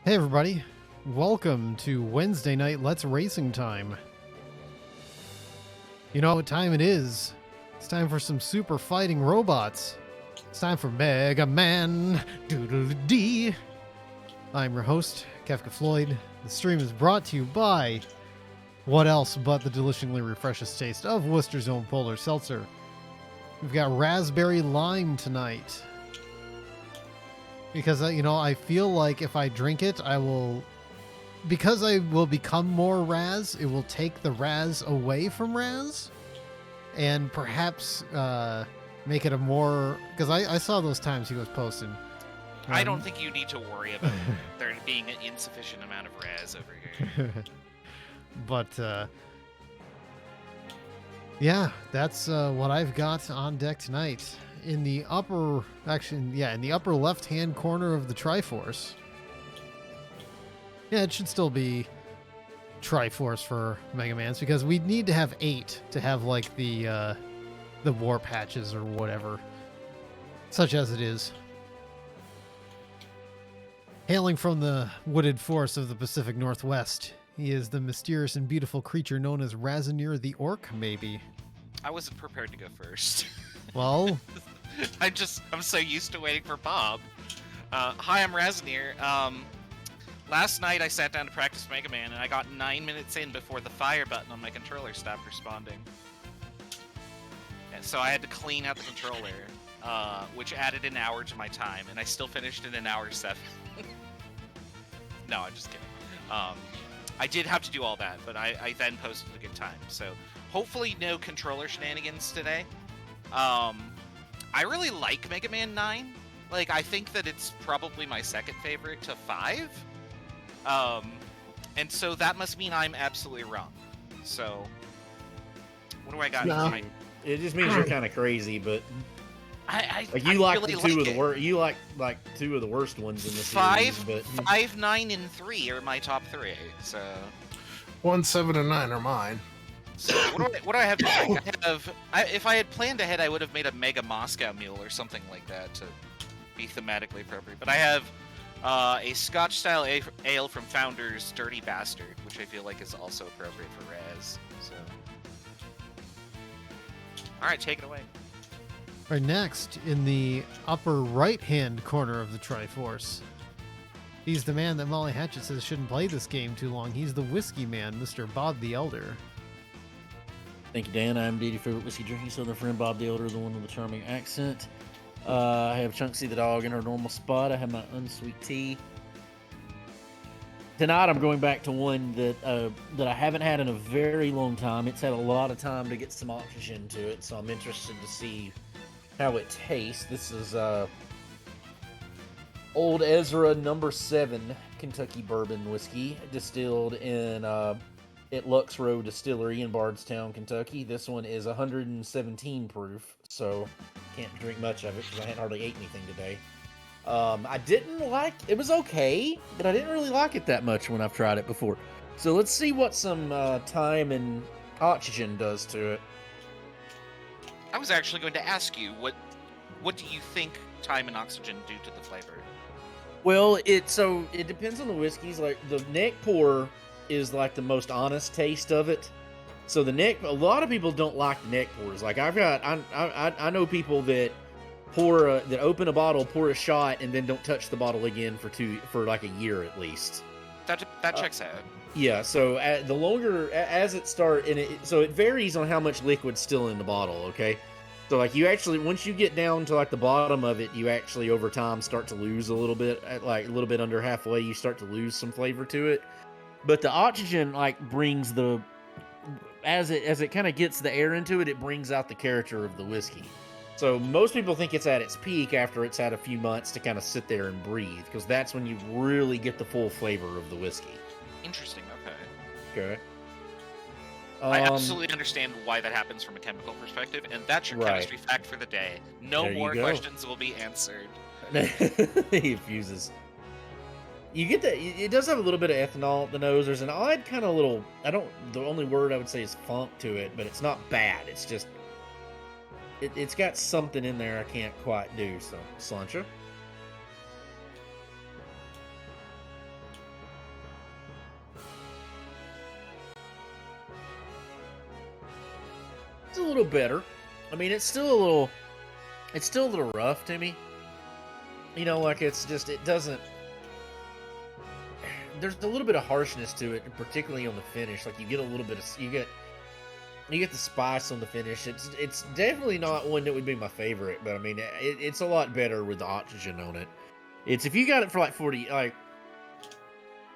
Hey everybody, welcome to Wednesday night Let's Racing Time. You know what time it is? It's time for some super fighting robots. It's time for Mega Man Doodle-Dee. I'm your host, Kefka Floyd. The stream is brought to you by what else but the deliciously refreshing taste of Worcester's own Polar Seltzer. We've got raspberry lime tonight. Because, I feel like if I drink it, because I will become more Raz, it will take the Raz away from Raz. And perhaps make it a more... Because I saw those times he was posting. I don't think you need to worry about there being an insufficient amount of Raz over here. But, yeah, that's what I've got on deck tonight. In the upper left-hand corner of the Triforce. Yeah, it should still be Triforce for Mega Man's because we need to have 8 to have like the war patches or whatever, such as it is. Hailing from the wooded forests of the Pacific Northwest, he is the mysterious and beautiful creature known as Razanir the Orc, maybe. I wasn't prepared to go first. Well, I'm so used to waiting for Bob. Hi, I'm Razanir. Last night I sat down to practice Mega Man and I got 9 minutes in before the fire button on my controller stopped responding. And so I had to clean out the controller, which added an hour to my time, and I still finished in an hour 7. No, I'm just kidding. I did have to do all that, but I then posted a good time. So hopefully no controller shenanigans today. I really like Mega Man 9. Like, I think that it's probably my second favorite to 5. And so that must mean I'm absolutely wrong. So, what do I got? No, it just means you're kind of crazy, but you like really two of the worst. You like two of the worst ones in the series. But 5, 9, and 3 are my top 3. So 1, 7, and 9 are mine. So what do I have to drink? If I had planned ahead, I would have made a Mega Moscow Mule or something like that to be thematically appropriate. But I have a Scotch-style ale from Founder's Dirty Bastard, which I feel like is also appropriate for Raz. So, all right, take it away. all right, next, in the upper right-hand corner of the Triforce, he's the man that Molly Hatchet says shouldn't play this game too long. He's the Whiskey Man, Mr. Bob the Elder. thank you, Dan. I'm your favorite whiskey drinking southern friend, Bob the Elder, the one with the charming accent. I have Chunksy the dog in her normal spot. I have my unsweet tea. Tonight I'm going back to one that I haven't had in a very long time. It's had a lot of time to get some oxygen to it, so I'm interested to see how it tastes. This is Old Ezra No. 7 Kentucky Bourbon Whiskey, distilled in at Lux Row Distillery in Bardstown, Kentucky. This one is 117 proof, so can't drink much of it because I hadn't hardly ate anything today. I didn't like it. Was okay, but I didn't really like it that much when I've tried it before. So let's see what some time and oxygen does to it. I was actually going to ask you, what do you think time and oxygen do to the flavor? Well, it depends on the whiskeys. Like the neck pour is like the most honest taste of it. So a lot of people don't like neck pours. Like I know people that that open a bottle, pour a shot, and then don't touch the bottle again for like a year at least. That checks out. Yeah. So the longer as it starts, so it varies on how much liquid's still in the bottle. Okay. So like you actually, once you get down to like the bottom of it, you actually over time start to lose a little bit. At like a little bit under halfway, you start to lose some flavor to it. But the oxygen like brings as it kind of gets the air into it, it brings out the character of the whiskey. So most people think it's at its peak after it's had a few months to kind of sit there and breathe, because that's when you really get the full flavor of the whiskey. Interesting. Okay. I absolutely understand why that happens from a chemical perspective, and that's your chemistry fact for the day. No more questions will be answered. He fuses. You get that. It does have a little bit of ethanol at the nose. There's an odd kind of little. The only word I would say is funk to it, but it's not bad. It's just. It's got something in there I can't quite do. So, Slancha. little better. I mean, it's still a little rough to me. You know, like it doesn't. There's a little bit of harshness to it, particularly on the finish. Like you get a little bit of you get the spice on the finish. It's definitely not one that would be my favorite, but I mean, it's a lot better with the oxygen on it. It's if you got it for like 40, like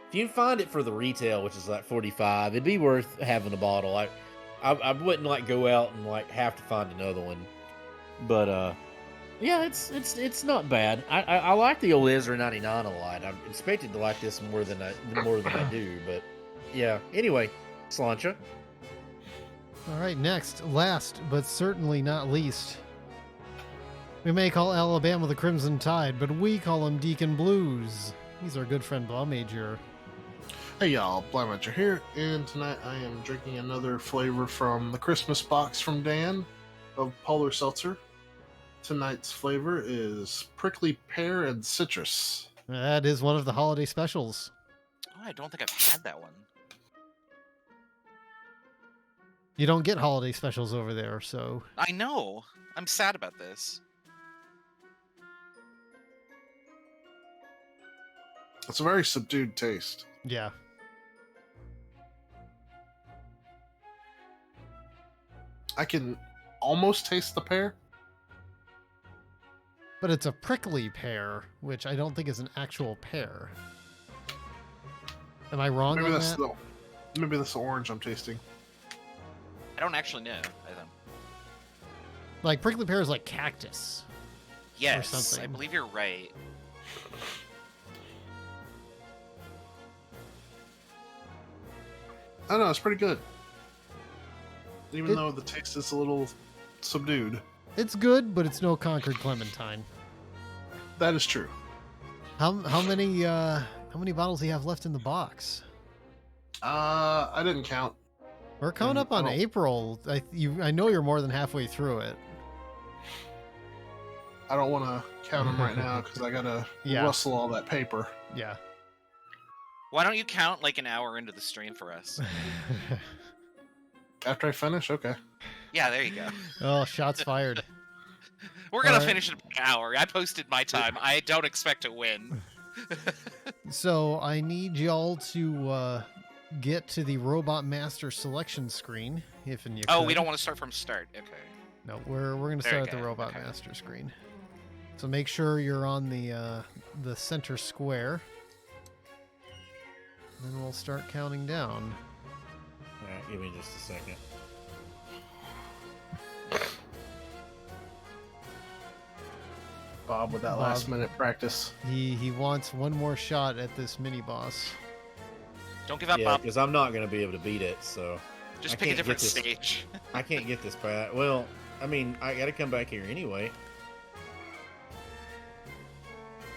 if you find it for the retail, which is like 45, it'd be worth having a bottle. I wouldn't like go out and like have to find another one, but yeah, it's not bad. I like the old Ezra 99 a lot. I'm expected to like this more than I do, but yeah. Anyway, Slancha. All right, next, last but certainly not least, we may call Alabama the Crimson Tide, but we call them Deacon Blues. He's our good friend Blaumager. Hey y'all, Blaumager here, and tonight I am drinking another flavor from the Christmas box from Dan of Polar Seltzer. Tonight's flavor is prickly pear and citrus. That is one of the holiday specials. Oh, I don't think I've had that one. You don't get holiday specials over there, so... I know. I'm sad about this. It's a very subdued taste. Yeah. I can almost taste the pear. But it's a prickly pear, which I don't think is an actual pear. Am I wrong Maybe on that's that? maybe that's the orange I'm tasting. I don't actually know. I don't. Like, prickly pear is like cactus. Yes, something. I believe you're right. I don't know, it's pretty good. Even though the taste is a little subdued. It's good, but it's no Concord Clementine. That is true. How many bottles do you have left in the box? I didn't count. We're coming up on Oh. April. I know you're more than halfway through it. I don't want to count them right now because I gotta Yeah. rustle all that paper. Yeah. Why don't you count like an hour into the stream for us? After I finish, okay. Yeah, there you go. Oh, shots fired. We're gonna Alright. finish in an hour. I posted my time. I don't expect to win. So I need y'all to get to the Robot Master selection screen, if and you Oh, could. we don't want to start from start. Okay. No, we're gonna There start you at the go. Robot Okay. Master screen. So make sure you're on the center square. Then we'll start counting down. All right, give me just a second. Bob with that Bob. last minute practice. He wants one more shot at this mini boss. Don't give up, Yeah, Bob. because I'm not gonna be able to beat it, so Just I pick a can't different get this. stage. I can't get this part. Well, I mean, I gotta come back here anyway.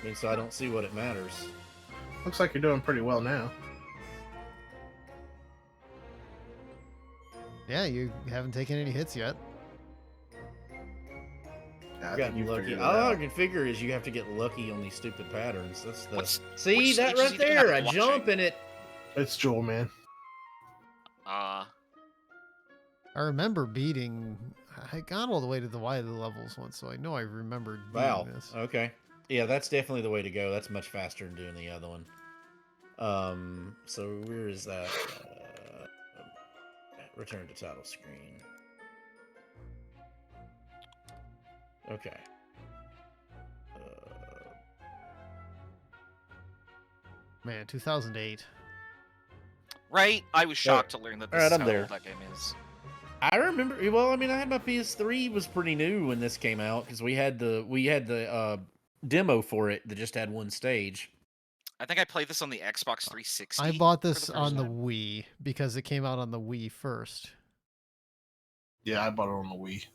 I mean, so I don't see what it matters. Looks like you're doing pretty well now. Yeah, you haven't taken any hits yet. Yeah, I I've think gotten you lucky. figured it All I out. can figure is you have to get lucky on these stupid patterns. That's the see which that stages right do you think there. I'm I jump watching? in it. It's Jewel, man. I remember beating. I got all the way to the Wily levels once, so I know I remembered Wow. beating this. Okay. Yeah, that's definitely the way to go. That's much faster than doing the other one. So where is that? Return to title screen. Okay. Man, 2008. Right? I was shocked to learn that this Alright, is I'm how there. old that game is. I remember. Well, I mean, I had my PS3 was pretty new when this came out because we had the demo for it that just had one stage. I think I played this on the Xbox 360. I bought for the this first on the time. Wii because it came out on the Wii first. Yeah, I bought it on the Wii.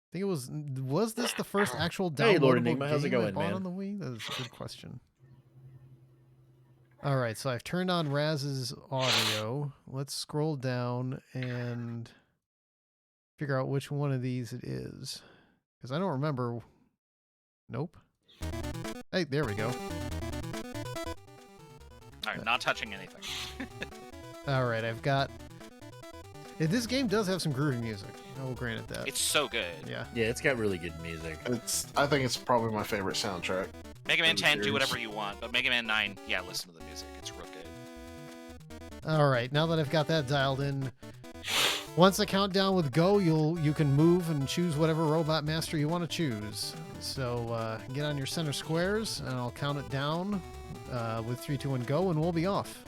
I think it was this the first actual downloadable Hey, Lord Enigma, how's it game I going, bought man? on the Wii? That is a good question. All right, so I've turned on Raz's audio. Let's scroll down and figure out which one of these it is. Because I don't remember. Nope. Hey, there we go. Alright, not touching anything. All right, I've got This game does have some groovy music. I will grant it that. It's so good. Yeah. Yeah, it's got really good music. I think it's probably my favorite soundtrack. Mega Man Of the 10, do series. whatever you want, but Mega Man 9, yeah, listen to the music. It's real good. All right. Now that I've got that dialed in, once I count down with go, you can move and choose whatever robot master you want to choose. So get on your center squares, and I'll count it down with 3, 2, 1, go, and we'll be off.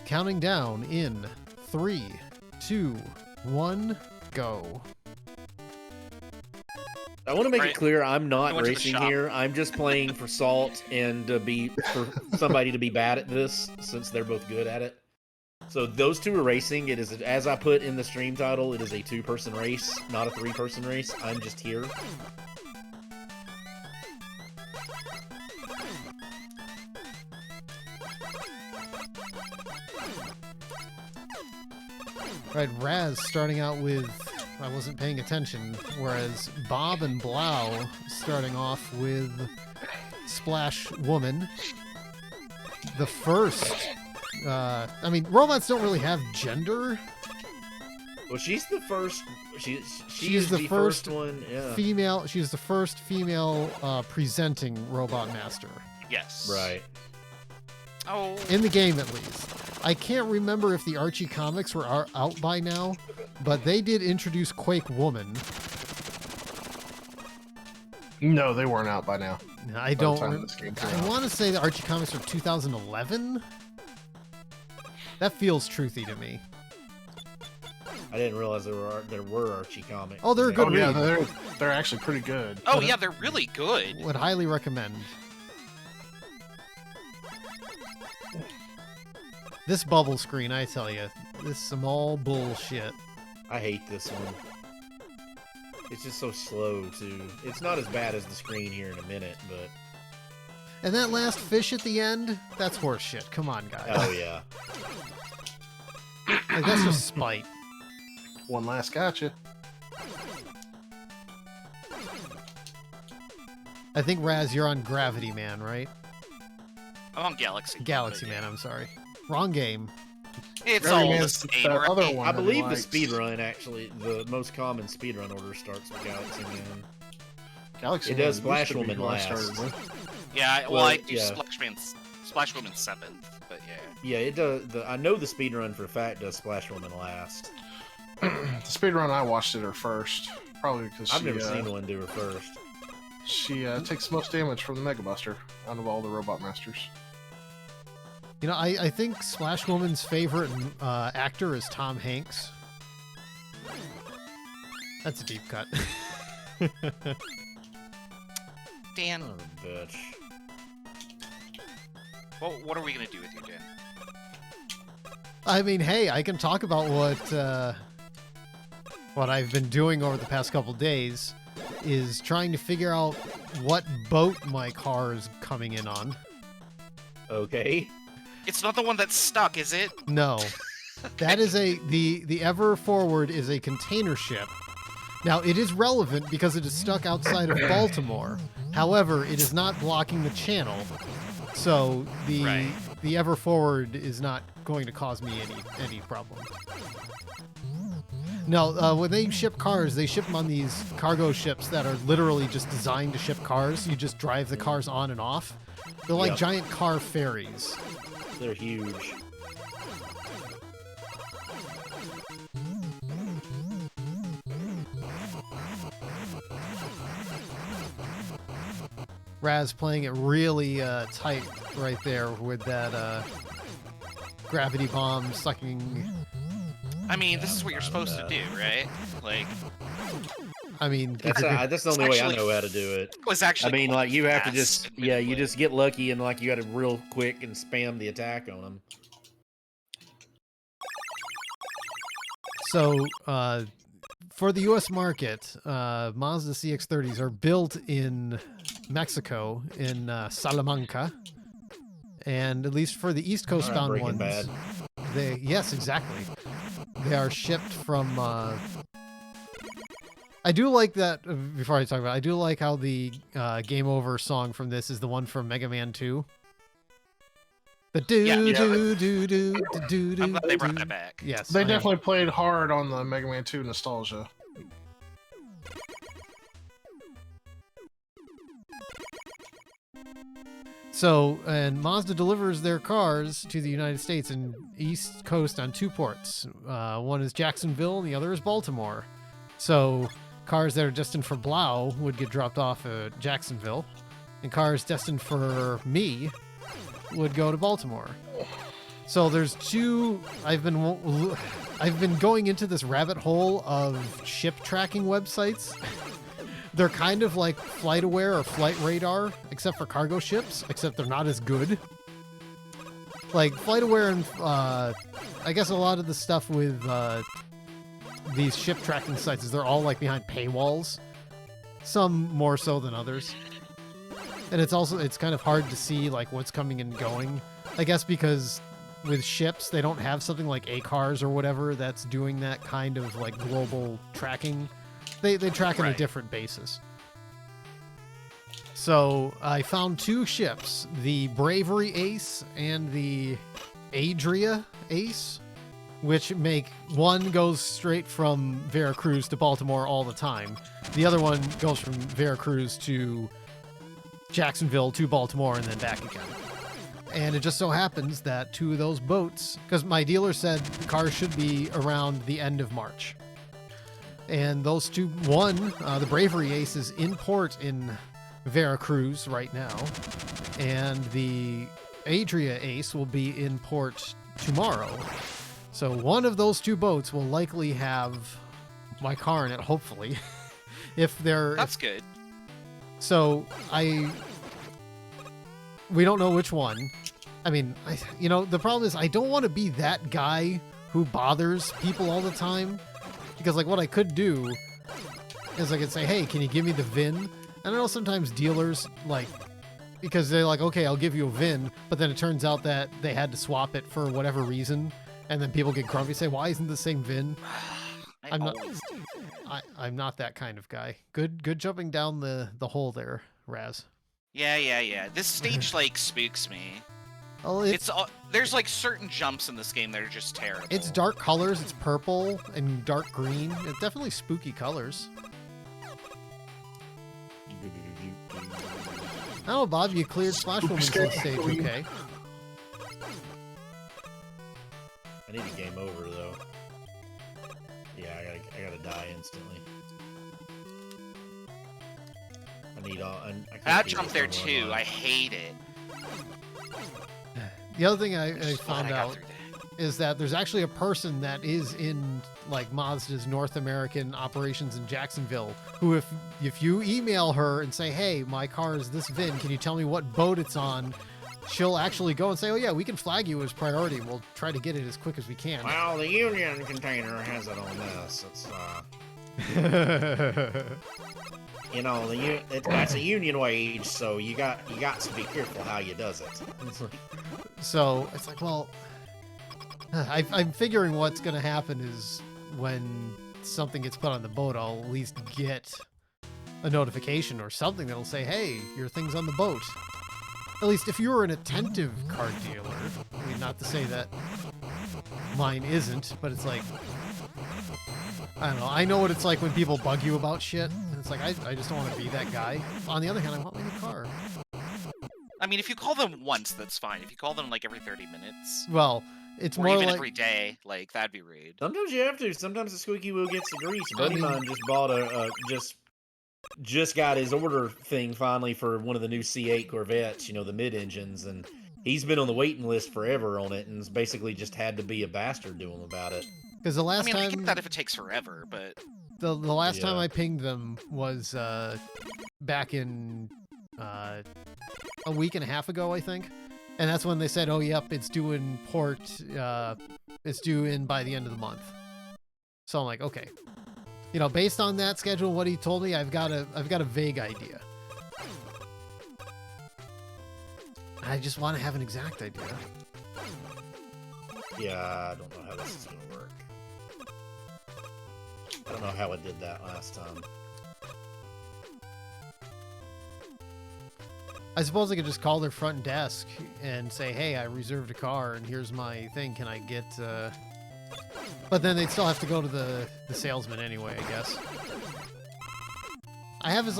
Counting down in 3, 2, 1, go. I want to make Right. it clear I'm I not went to the racing shop. here. I'm just playing for Salt and for somebody to be bad at this since they're both good at it. So those two are racing. It is, as I put in the stream title, it is a 2-person race, not a 3-person race. I'm just here. Right, Raz starting out with I wasn't paying attention, whereas Bob and Blau starting off with Splash Woman. The first, I mean, robots don't really have gender. Well, she's the first. She She's is the the first first one. Yeah. Female. She's the first female presenting robot master Yes. Right. Oh. in the game, at least. I can't remember if the Archie comics were out by now, but they did introduce Quake Woman. No, they weren't out by now. I By the don't. time this game came I out. want to say the Archie comics are 2011. That feels truthy to me. I didn't realize there were Archie comics. Oh, they're a good Oh yeah, read. they're actually pretty good. Oh, yeah, they're really good. Would highly recommend. This bubble screen, I tell you, this is some all bullshit. I hate this one. It's just so slow too. It's not as bad as the screen here in a minute, but And that last fish at the end, that's horse shit. Come on, guys. oh yeah. Like, that's just spite. One last gotcha. I think, Raz, you're on Gravity Man, right? I'm on Galaxy. Galaxy but yeah. Man, I'm sorry. Wrong game. It's Gravity all the Man's same, the right? other one. I that believe the likes. speed run actually the most common speed run order starts with Galaxy Man. Galaxy It does Man used Splash to be Woman who I last. started with. Yeah, well, Well, I do yeah. Splash Woman 7th, but yeah. Yeah, it does. I know the speed run for a fact does Splash Woman last. The speedrun I watched it her first, probably because I've never seen one do her first. she takes most damage from the Mega Buster out of all the Robot Masters. You know, I think Splash Woman's favorite actor is Tom Hanks. That's a deep cut. Dan, Son of a bitch. well, what are we going to do with you, Dan? I mean, hey, I can talk about what I've been doing over the past couple days is trying to figure out what boat my car is coming in on. Okay. It's not the one that's stuck, is it? No. That is the Ever Forward is a container ship. Now, it is relevant because it is stuck outside of Baltimore. However, it is not blocking the channel. So Right. the Ever Forward is not going to cause me any problem. No, when they ship cars, they ship them on these cargo ships that are literally just designed to ship cars. You just drive the cars on and off. They're like Yep. giant car ferries. They're huge. Raz playing it really tight right there with that gravity bomb sucking. I mean, this is what you're supposed to do, right? Like, I mean, That's the only way I actually- know how to do it. it was actually I mean, quite like you have to fast, just you admittedly. just get lucky and like you got to real quick and spam the attack on them. so for the U.S. market, Mazda CX-30s are built in Mexico, in Salamanca, and at least for the East Coast All right, bound Breaking ones, Bad. yes, exactly. They are shipped from. I do like that. Before I talk about, it, I do like how the Game Over song from this is the one from Mega Man 2. The do Yeah, yeah. do do do do do. I'm glad they brought do. that back. Yes, They I am. definitely played hard on the Mega Man 2 nostalgia. So, and Mazda delivers their cars to the United States and East Coast on 2 ports. One is Jacksonville, and the other is Baltimore. So, cars that are destined for Blau would get dropped off at Jacksonville, and cars destined for me would go to Baltimore. So there's 2. I've been going into this rabbit hole of ship tracking websites. They're kind of like FlightAware or Flight Radar, except for cargo ships, except they're not as good. Like FlightAware and I guess a lot of the stuff with these ship tracking sites is they're all like behind paywalls, some more so than others. And it's kind of hard to see like what's coming and going. I guess because with ships they don't have something like ACARS or whatever that's doing that kind of like global tracking. They track on a different basis. So I found 2 ships, the Bravery Ace and the Adria Ace, which one goes straight from Veracruz to Baltimore all the time. The other one goes from Veracruz to Jacksonville to Baltimore and then back again. And it just so happens that 2 of those boats, because my dealer said the cars should be around the end of March. And those 2, the Bravery Ace is in port in Veracruz right now, and the Adria Ace will be in port tomorrow. So one of those 2 boats will likely have my car in it, hopefully. That's good. So we don't know which one. I mean, the problem is I don't want to be that guy who bothers people all the time. Because, like, what I could do is I could say, hey, can you give me the VIN? And I know sometimes dealers, like, because they're like, okay, I'll give you a VIN, but then it turns out that they had to swap it for whatever reason, and then people get grumpy, say, why isn't the same VIN? I'm not that kind of guy. Good jumping down the hole there, Raz. Yeah. This stage, like, spooks me. Oh, there's like certain jumps in this game that are just terrible. It's dark colors. It's purple and dark green. It's definitely spooky colors. Oh, Bob, you cleared Splash Woman's stage, okay? I need a game over though. Yeah, I gotta die instantly. I that jump there too. I hate it. The other thing I found out is that there's actually a person that is in like Mazda's North American operations in Jacksonville who if you email her and say, hey, my car is this VIN, can you tell me what boat it's on? She'll actually go and say, oh yeah, we can flag you as priority. We'll try to get it as quick as we can. Well, the Union container has it on this. It's that's a Union wage, so you got to be careful how you does it. So it's like, well, I'm figuring what's going to happen is when something gets put on the boat, I'll at least get a notification or something that'll say, hey, your thing's on the boat. At least if you're an attentive car dealer. I mean, not to say that mine isn't, but it's like, I don't know. I know what it's like when people bug you about shit. And it's like, I just don't want to be that guy. On the other hand, I want my new car. I mean, if you call them once, that's fine. If you call them like every 30 minutes, well, it's or more even like every day, like that'd be rude. Sometimes you have to. Sometimes the squeaky wheel gets the grease. Buddy mine just bought just got his order thing finally for one of the new C8 Corvettes. The mid-engines, and he's been on the waiting list forever on it, and it's basically just had to be a bastard to him about it. because the last I time get that if it takes forever, but the last time I pinged them was back in a week and a half ago, I think. And that's when they said, oh, yep, it's due in port. It's due in by the end of the month. So I'm like, okay. Based on that schedule, what he told me, I've got a vague idea. I just want to have an exact idea. Yeah, I don't know how this is going to work. I don't know how it did that last time. I suppose I could just call their front desk and say, hey, I reserved a car and here's my thing. Can I get... But then they'd still have to go to the salesman anyway, I guess. I have his...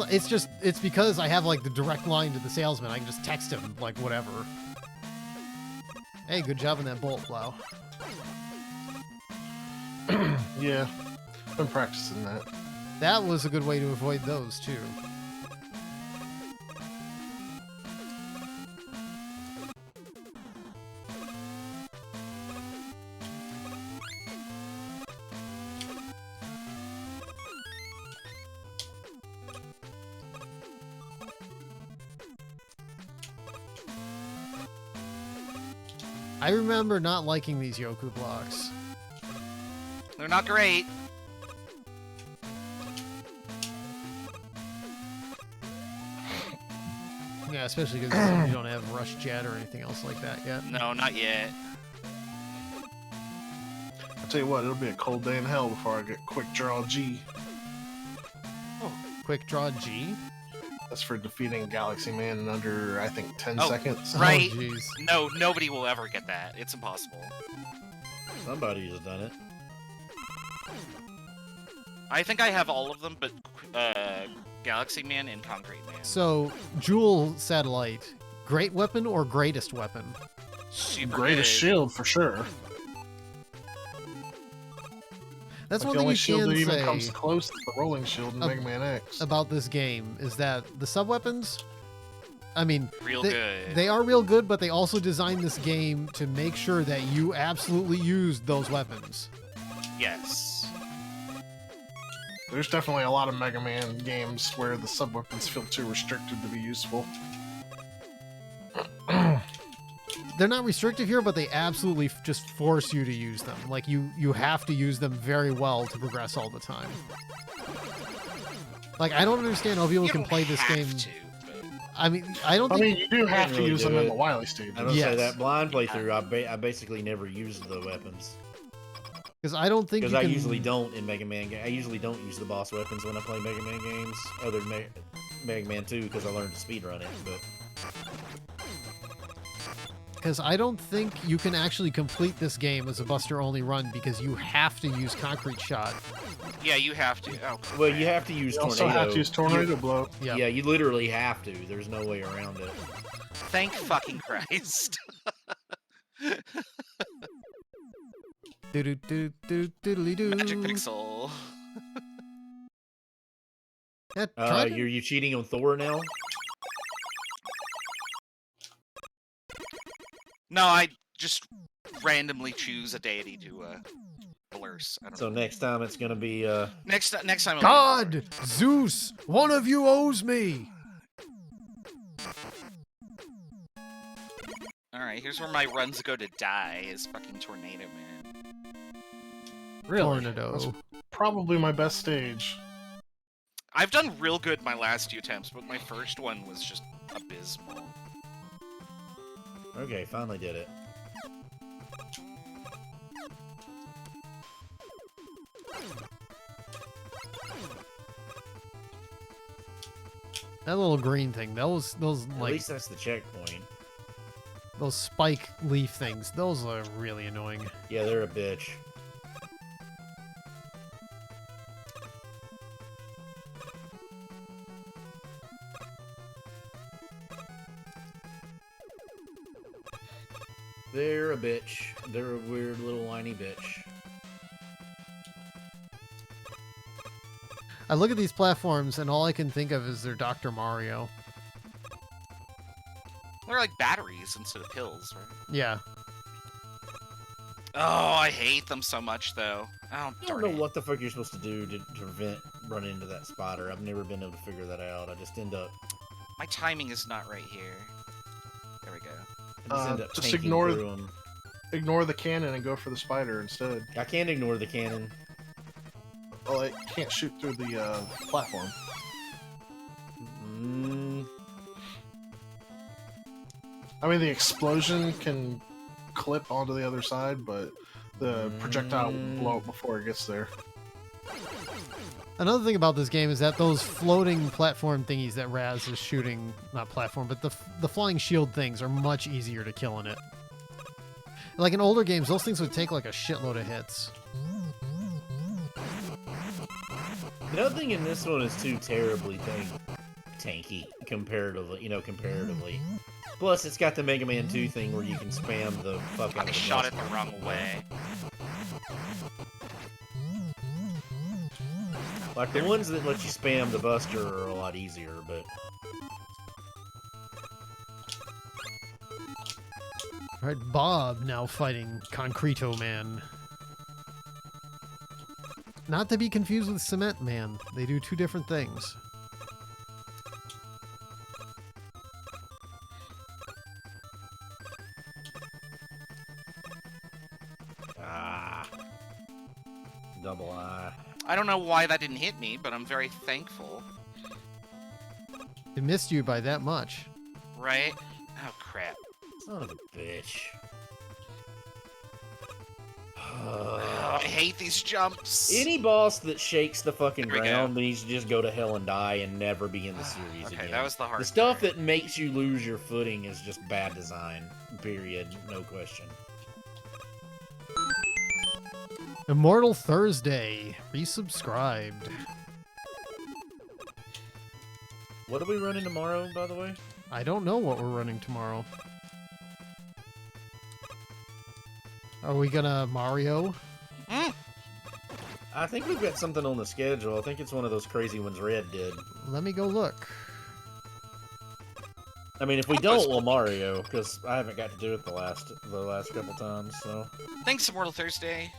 It's because I have, like, the direct line to the salesman. I can just text him, like, whatever. Hey, good job on that bolt plow. Yeah, been practicing that. That was a good way to avoid those, too. I remember not liking these Yoku blocks. They're not great. Yeah, especially because you don't have Rush Jet or anything else like that yet. No, not yet. I'll tell you what, it'll be a cold day in hell before I get Quick Draw G. Oh, Quick Draw G? That's for defeating Galaxy Man in under, I think, 10 Oh, seconds. Right. Oh, jeez. No, nobody will ever get that. It's impossible. Somebody has done it. I think I have all of them, but Galaxy Man and Concrete Man. So, Jewel Satellite, great weapon or greatest weapon? Super Greatest good. shield, for sure. That's Like one the thing only you shield that can even say comes close to the rolling shield in Ab- Mega Man X. about this game is that the sub-weapons, I mean, Real they, good. they are real good, but they also designed this game to make sure that you absolutely used those weapons. Yes. There's definitely a lot of Mega Man games where the sub-weapons feel too restricted to be useful. They're not restrictive here, but they absolutely just force you to use them. Like, you have to use them very well to progress all the time. Like, I don't understand how people You can don't play this have game. to, but I mean, I don't I think... mean, you do have to really use do them in it. the Wily stage. I don't Yes. say that blind playthrough. I basically never used the weapons Because I don't think because you I can... usually don't in Mega Man. I usually don't use the boss weapons when I play Mega Man games, other than Mega Man 2 because I learned to speedrun it. But Because I don't think you can actually complete this game as a Buster-only run because you have to use Concrete Shot. yeah, you have to. Oh, well, you crap. have to use You tornado. also have to use Tornado Blow. Yeah. Yeah, you literally have to. There's no way around it. Thank fucking Christ. Do-do-do-do-doodly-doo. Magic Pixel. Yeah, try to- You cheating on Thor now? No, I just randomly choose a deity to blurse. I don't So know. next time it's gonna be Next time. it'll be God! Zeus! One of you owes me! All right, here's where my runs go to die. Is fucking Tornado Man. Really? Tornado. That's probably my best stage. I've done real good my last few attempts, but my first one was just abysmal. okay. Finally did it. That little green thing, those At like least that's the checkpoint. those spike leaf things, those are really annoying. Yeah, they're a bitch. They're a bitch. They're a weird little whiny bitch. I look at these platforms and all I can think of is they're Dr. Mario. They're like batteries instead of pills, right? Yeah. Oh, I hate them so much, though. Oh, I don't darn know it. what the fuck you're supposed to do to prevent running into that spider. I've never been able to figure that out. I just end up, My timing is not right here. There we go. Just tanking ignore- through 'em. Ignore the cannon and go for the spider instead. I can't ignore the cannon. Well, it can't shoot through the platform. Mm, I mean, the explosion can clip onto the other side, but the projectile will blow up before it gets there. Another thing about this game is that those floating platform thingies that Raz is shooting, not platform, but the flying shield things are much easier to kill in it. Like in older games, those things would take like a shitload of hits. Nothing in this one is too terribly tanky comparatively. Plus, it's got the Mega Man 2 thing where you can spam the fuck out of I the shot it buster. the wrong way. Like, the ones that let you spam the buster are a lot easier, but... Alright, Bob now fighting Concreto Man. Not to be confused with Cement Man. They do two different things. Double I. I don't know why that didn't hit me, but I'm very thankful. It missed you by that much. Right? Oh, crap. Son of a bitch. Oh, I hate these jumps. Any boss that shakes the fucking There we go. ground needs to just go to hell and die and never be in the series Okay, again. that was the hard The stuff part. that makes you lose your footing is just bad design. Period. No question. Immortal Thursday. Resubscribed. What are we running tomorrow, by the way? I don't know what we're running tomorrow. Are we gonna Mario? Mm, I think we've got something on the schedule. I think it's one of those crazy ones Red did. Let me go look. I mean, if we don't, we'll Mario, because I haven't got to do it the last couple times, so... thanks, Immortal Thursday.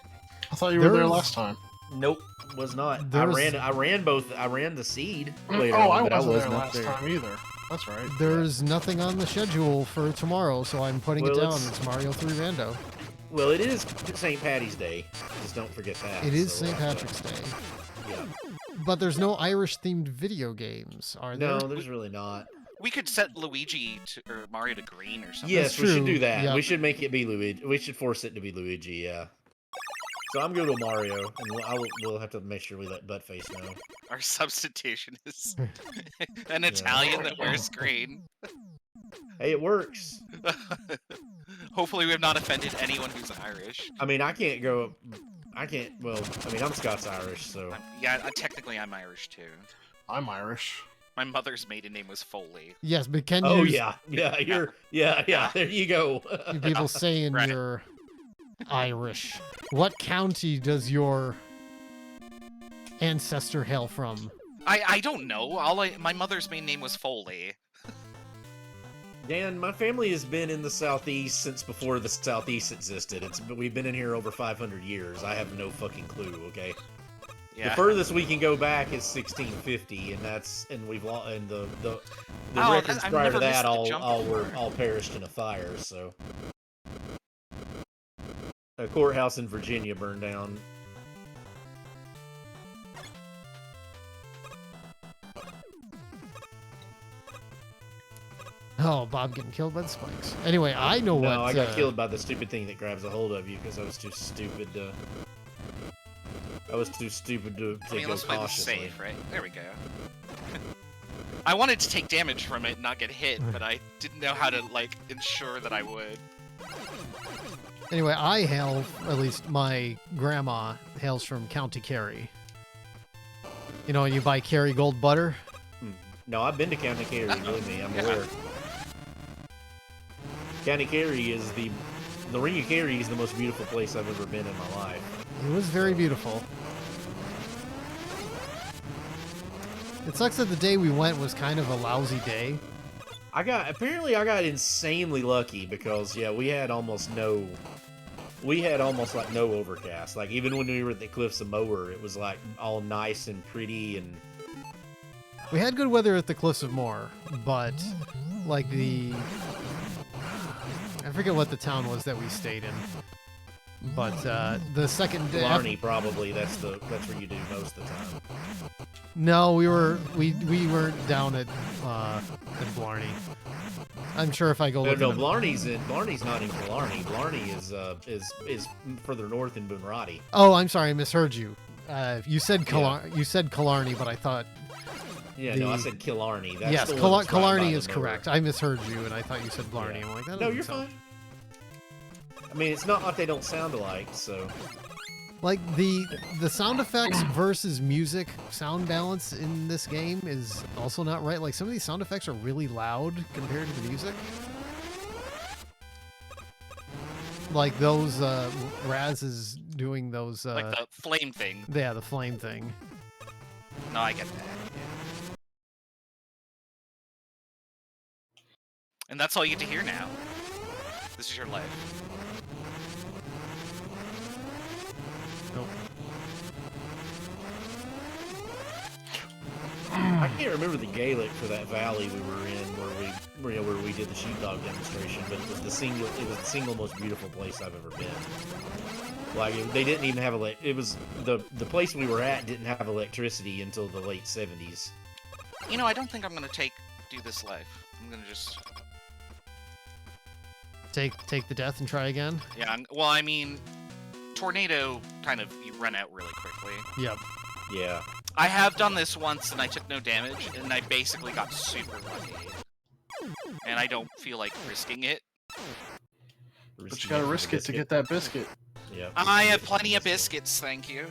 I thought you were there There's- last time. Nope, was not. There's- I ran both. I ran the seed later Oh, on, I but wasn't there not last time either. That's right. There's nothing on the schedule for tomorrow, so I'm putting it Well, down. it's- It's Mario 3 Rando. Well, it is St. Patty's Day. Just don't forget that. It is so, St. Patrick's Day. Yeah. But there's no Irish-themed video games, are there? No, there's really not. We could set Luigi to, or Mario to green or something. Yes, That's we should true, do that. yeah. We should make it be Luigi. We should force it to be Luigi. Yeah. So I'm going to Mario, and we'll have to make sure we let Buttface know. Our substitution is an Italian that wears green. Hey, it works. Hopefully we have not offended anyone who's Irish. I mean, I can't go. I can't. Well, I mean, I'm Scots-Irish, so. Yeah, technically I'm Irish too. I'm Irish. My mother's maiden name was Foley. Yes, but can Oh you yeah. There you go. people saying Right. you're Irish? What county does your ancestor hail from? I don't know. My mother's maiden name was Foley. Dan, my family has been in the Southeast since before the Southeast existed. We've been in here over 500 years. I have no fucking clue. Okay. Yeah. The furthest we can go back is 1650, and we've and the Oh, records I've prior never to that missed the jump all before. perished in a fire. So a courthouse in Virginia burned down. Oh, Bob getting killed by the spikes. Anyway, I know No, what. I got killed by the stupid thing that grabs a hold of you because I was too stupid to. I was too stupid to I mean, go let's play this cautiously. safe, right? There we go. I wanted to take damage from it and not get hit, but I didn't know how to, like, ensure that I would. Anyway, I hail, at least my grandma hails from County Kerry. You know, you buy Kerry Gold butter. No, I've been to County Kerry, believe me, I'm Yeah. aware. County Kerry is the Ring of Kerry is the most beautiful place I've ever been in my life. It was very beautiful. It sucks that the day we went was kind of a lousy day. Apparently I got insanely lucky because we had almost like no overcast. Like even when we were at the Cliffs of Moher, it was like all nice and pretty and We had good weather at the Cliffs of Moher, but like I forget what the town was that we stayed in. But the second day, Blarney probably that's where you do most of the time. no, we weren't down at Blarney. I'm sure if I go look. No, in the- Blarney's not in Blarney. Blarney is further north in Bunratty. Oh, I'm sorry, I misheard you. You said Killarney, but I thought. Yeah, no, I said Killarney. That's Yes, the one that's right by Killarney the is mower. correct. I misheard you, and I thought you said Blarney. Yeah. I'm like, that No, doesn't you're sound- fine. I mean, it's not like they don't sound alike, so. Like the sound effects versus music sound balance in this game is also not right. Like some of these sound effects are really loud compared to the music. Like those Raz is doing those Like the flame thing. yeah, the flame thing. No, I get that. Yeah. And that's all you get to hear now. This is your life. Nope. I can't remember the Gaelic for that valley we were in, where we did the sheepdog demonstration, but it was the single most beautiful place I've ever been. Like they didn't even have it was the place we were at didn't have electricity until the late 70s. You know, I don't think I'm gonna do this life. I'm gonna just Take the death and try again. yeah. Well, I mean, tornado kind of you run out really quickly. Yep. Yeah. I have done this once and I took no damage and I basically got super lucky. And I don't feel like risking it. But you gotta risk it to get that biscuit. Yeah. I have plenty of biscuits, thank you.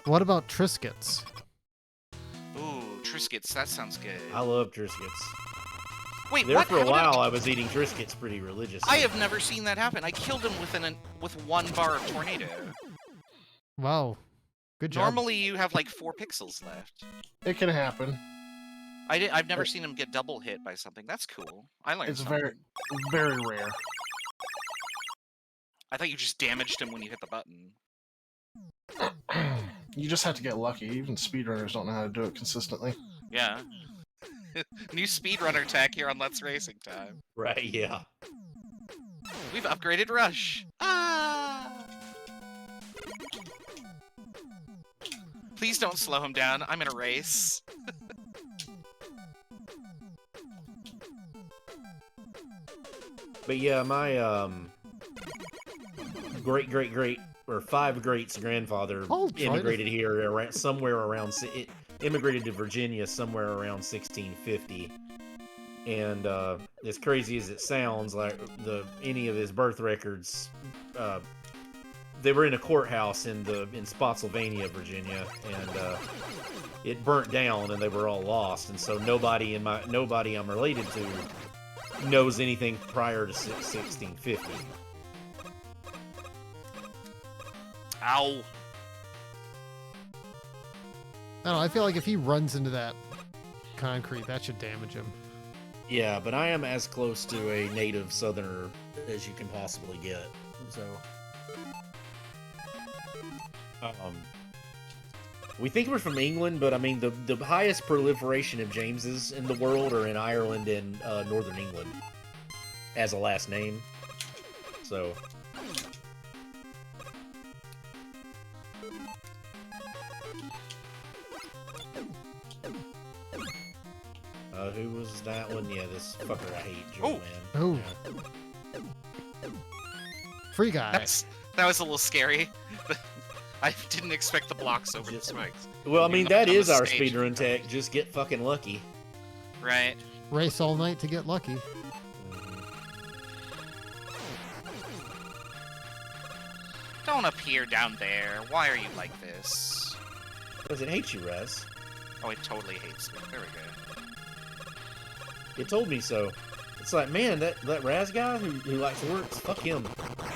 What about Triscuits? Ooh, Triscuits, that sounds good. I love Triscuits. Wait, There what? for a How did while, I was eating Triscuits pretty religiously. I have never seen that happen. I killed him with one bar of tornado. Wow. Good job. Normally, you have like 4 pixels left. It can happen. I've never seen him get double hit by something. That's cool. I learned It's something. very rare. I thought you just damaged him when you hit the button. You just have to get lucky. Even speedrunners don't know how to do it consistently. Yeah. New speedrunner tech here on Let's Racing Time. Right, yeah. We've upgraded Rush. Ah! Please don't slow him down. I'm in a race. But yeah, my great or 5 greats grandfather Oh, try to- immigrated here immigrated to Virginia somewhere around 1650. And as crazy as it sounds, like any of his birth records, they were in a courthouse in Spotsylvania, Virginia, and it burnt down, and they were all lost. And so nobody I'm related to knows anything prior to 1650. Ow. I don't know, I feel like if he runs into that concrete, that should damage him. Yeah, but I am as close to a native Southerner as you can possibly get. So, we think we're from England, but I mean the highest proliferation of Jameses in the world are in Ireland and Northern England as a last name. So. Who was that one? Yeah, this fucker I hate, Joe, Oh. man. Oh. Yeah. Free guy. That was a little scary. I didn't expect the blocks over the spikes. Well, I You mean, knocked that on the is our stage. speedrun tech. Just get fucking lucky. Right. Race all night to get lucky. Don't appear down there. Why are you like this? Does it hate you, Raz? Oh, it totally hates me. There we go. It told me so. It's like, man, that Raz guy who likes works, fuck him.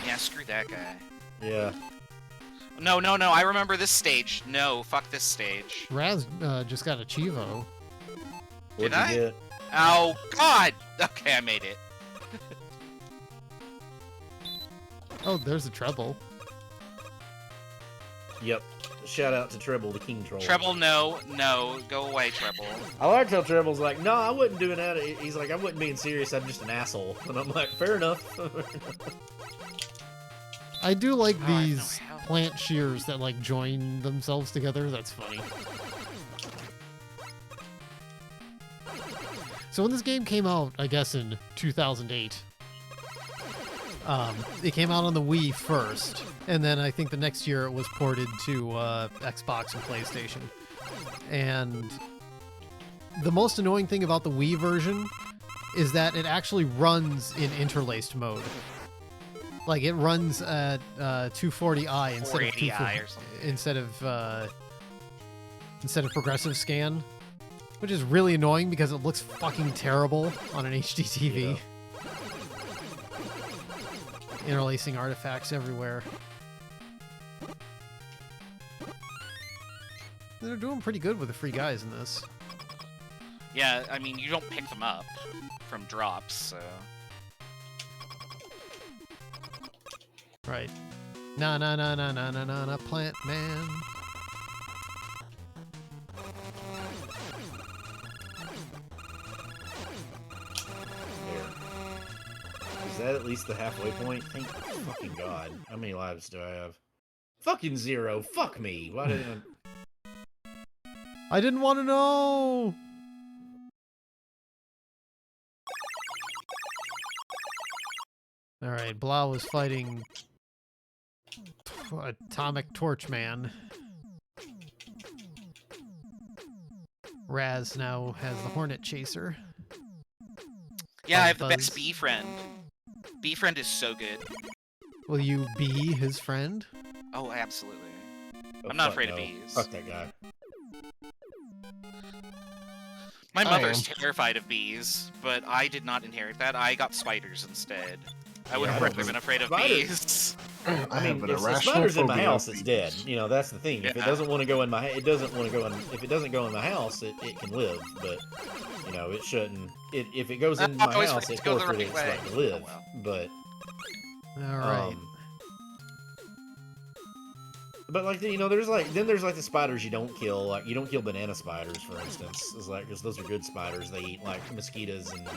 Yeah, screw that guy. Yeah. No, I remember this stage. No, fuck this stage. Raz just got a Chivo. What'd Did I? you get? Oh, God! Okay, I made it. Oh, there's a treble. Yep. Shout out to Treble, the King Troll. Treble, no. Go away, Treble. I like how Treble's like, no, I wasn't doing that. He's like, I wasn't being serious. I'm just an asshole. And I'm like, fair enough. I do like Oh, I have no these help. plant shears that like join themselves together. That's funny. So when this game came out, I guess in 2008, it came out on the Wii first, And then I think the next year it was ported to Xbox and PlayStation. And the most annoying thing about the Wii version is that it actually runs in interlaced mode. Like it runs at 240i instead of 480i or something. instead of progressive scan, which is really annoying because it looks fucking terrible on an HD TV. Yeah. Interlacing artifacts everywhere. They're doing pretty good with the free guys in this. Yeah, I mean, you don't pick them up from drops, so... Right. Na, plant man. There. Is that at least the halfway point? Thank fucking God. How many lives do I have? Fucking 0. Fuck me. Why didn't I didn't want to know! Alright, Blau was fighting Atomic Torch Man. Raz now has the Hornet Chaser. Yeah, I have Buzz. the best bee friend. Bee friend is so good. Will you be his friend? Oh, absolutely. Oh, I'm not fuck afraid no. of bees. Fuck that guy. My I mother's am. terrified of bees, but I did not inherit that. I got spiders instead. I would Yeah, have I rather don't been afraid of spiders. bees. I mean, have an if the irrational spider's in my phobia house, of it's bees. dead. You know, that's the thing. If it Yeah. doesn't want to go in my, if it doesn't go in my house, it can live. But you know, it shouldn't. If it goes in I my always house, forget it to go the forfeited right its right to way. live. Oh, But Alright. But like you know, there's the spiders you don't kill. Like you don't kill banana spiders, for instance. It's like because those are good spiders. They eat like mosquitoes and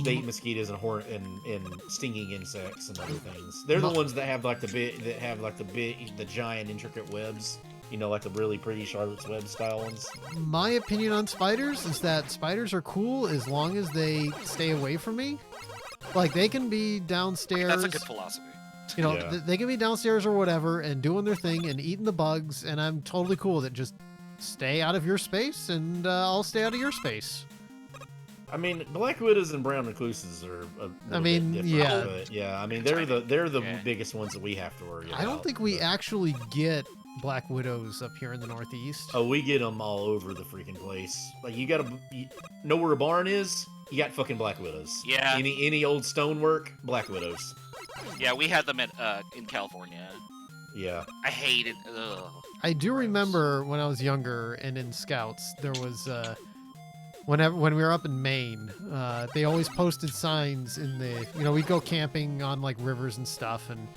they eat mosquitoes and stinging insects and other things. They're the ones that have the giant intricate webs. You know, like the really pretty Charlotte's Web style ones. My opinion on spiders is that spiders are cool as long as they stay away from me. Like, they can be downstairs. That's a good philosophy. You know, Yeah. they can be downstairs or whatever and doing their thing and eating the bugs, and I'm totally cool with it. Just stay out of your space, and I'll stay out of your space. I mean, black widows and brown recluses are a little mean, bit yeah. different, but yeah. I mean, they're the Yeah. biggest ones that we have to worry about. I don't think we but- actually get black widows up here in the Northeast. Oh, we get them all over the freaking place. Like you know where a barn is? You got fucking black widows. Yeah. Any old stonework, black widows. Yeah, we had them in California. Yeah. I hated. Ugh. I do Gross. remember when I was younger and in Scouts, there was when we were up in Maine, they always posted signs in the, you know, we'd go camping on like rivers and stuff, and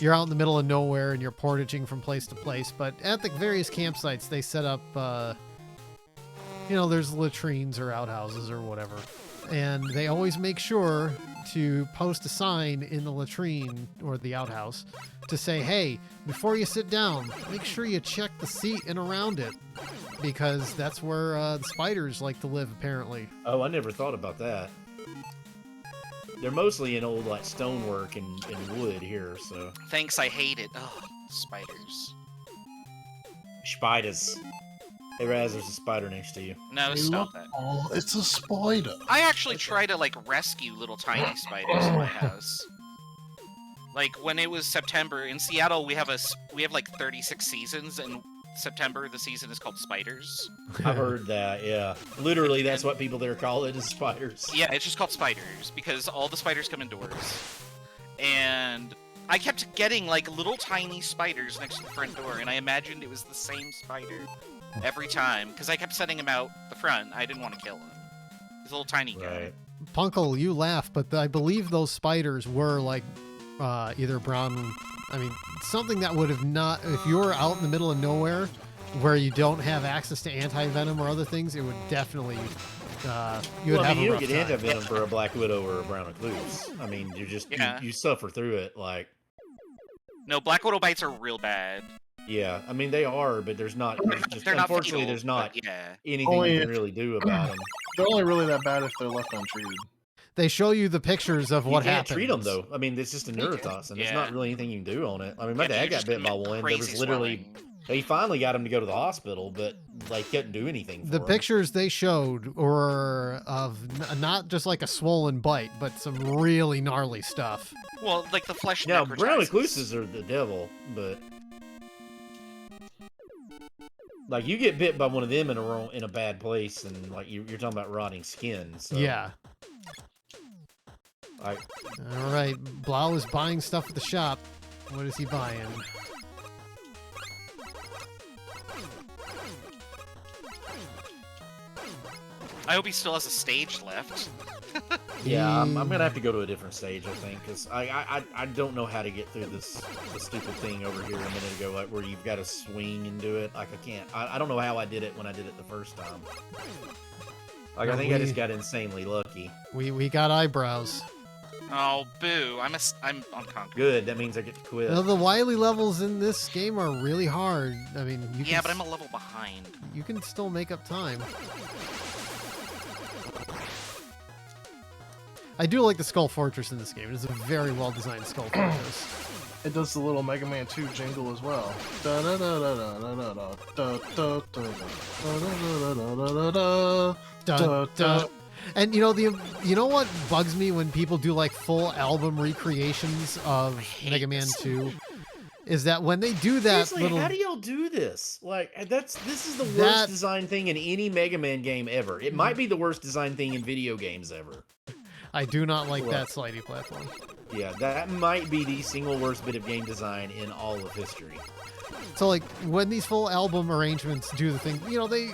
you're out in the middle of nowhere and you're portaging from place to place. But at the various campsites, they set up, you know, there's latrines or outhouses or whatever, and they always make sure to post a sign in the latrine or the outhouse to say, hey, before you sit down, make sure you check the seat and around it, because that's where the spiders like to live, apparently. Oh, I never thought about that. They're mostly in old like stonework and wood here, so Thanks, I hate it. Ugh, spiders. spiders. Hey Raz, there's a spider next to you. No, Hey, stop look, that. oh, it's a spider. I actually try to like rescue little tiny spiders in my house. Like when it was September in Seattle, we have like 36 seasons, and September the season is called spiders. I've heard that, yeah. Literally, that's what people there call it, is spiders. Yeah, it's just called spiders because all the spiders come indoors. And I kept getting like little tiny spiders next to the front door, and I imagined it was the same spider every time because I kept setting him out the front. I didn't want to kill him. He's a little tiny guy. Right. Punkle, you laugh, but I believe those spiders were like either brown. I mean, something that would have not, if you were out in the middle of nowhere where you don't have access to anti-venom or other things, it would definitely, you would Well, I have mean, you a don't rough get time. anti-venom for a black widow or a brown recluse. I mean, you just Yeah. you suffer through it. Like, No, black widow bites are real bad. yeah, I mean they are, but there's not. There's just, They're not unfortunately, fatal, there's not but yeah. anything Only you can if- really do about them. They're only really that bad if they're left untreated. they show you the pictures of what you can't happens. treat them though. I mean, it's just a neurotoxin. There's not Yeah. really anything you can do on it. I mean, my Yeah, dad you're got just bit by gonna get one. There crazy was literally. swelling. He finally got him to go to the hospital, but like couldn't do anything for The him. pictures they showed were of not just like a swollen bite, but some really gnarly stuff. Well, like the flesh Now, brown necrotizes. recluses are the devil, but like you get bit by one of them in a bad place, and like you're talking about rotting skin. So, Yeah. Like, All right. Blau is buying stuff at the shop. What is he buying? I hope he still has a stage left. yeah, I'm gonna have to go to a different stage, I think, because I don't know how to get through this stupid thing over here a minute ago, like where you've got to swing and do it. Like I can't. I don't know how I did it when I did it the first time. Like I think I just got insanely lucky. We got eyebrows. Oh, boo! I'm unconquered. Good. That means I get to quit. Now, the Wily levels in this game are really hard. I mean, you Yeah, can, but I'm a level behind. you can still make up time. I do like the Skull Fortress in this game. It is a very well designed Skull Fortress. It does the little Mega Man 2 jingle as well. Da da da da da da da da da da da da da. Dun, dun. And you know what bugs me when people do like full album recreations of Mega Man 2 is that when they do that Seriously, little how do y'all do this? Like this is the worst That- designed thing in any Mega Man game ever. It might be the worst designed thing in video games ever. I do not like Look. that slidey platform. Yeah, that might be the single worst bit of game design in all of history. So like when these full album arrangements do the thing,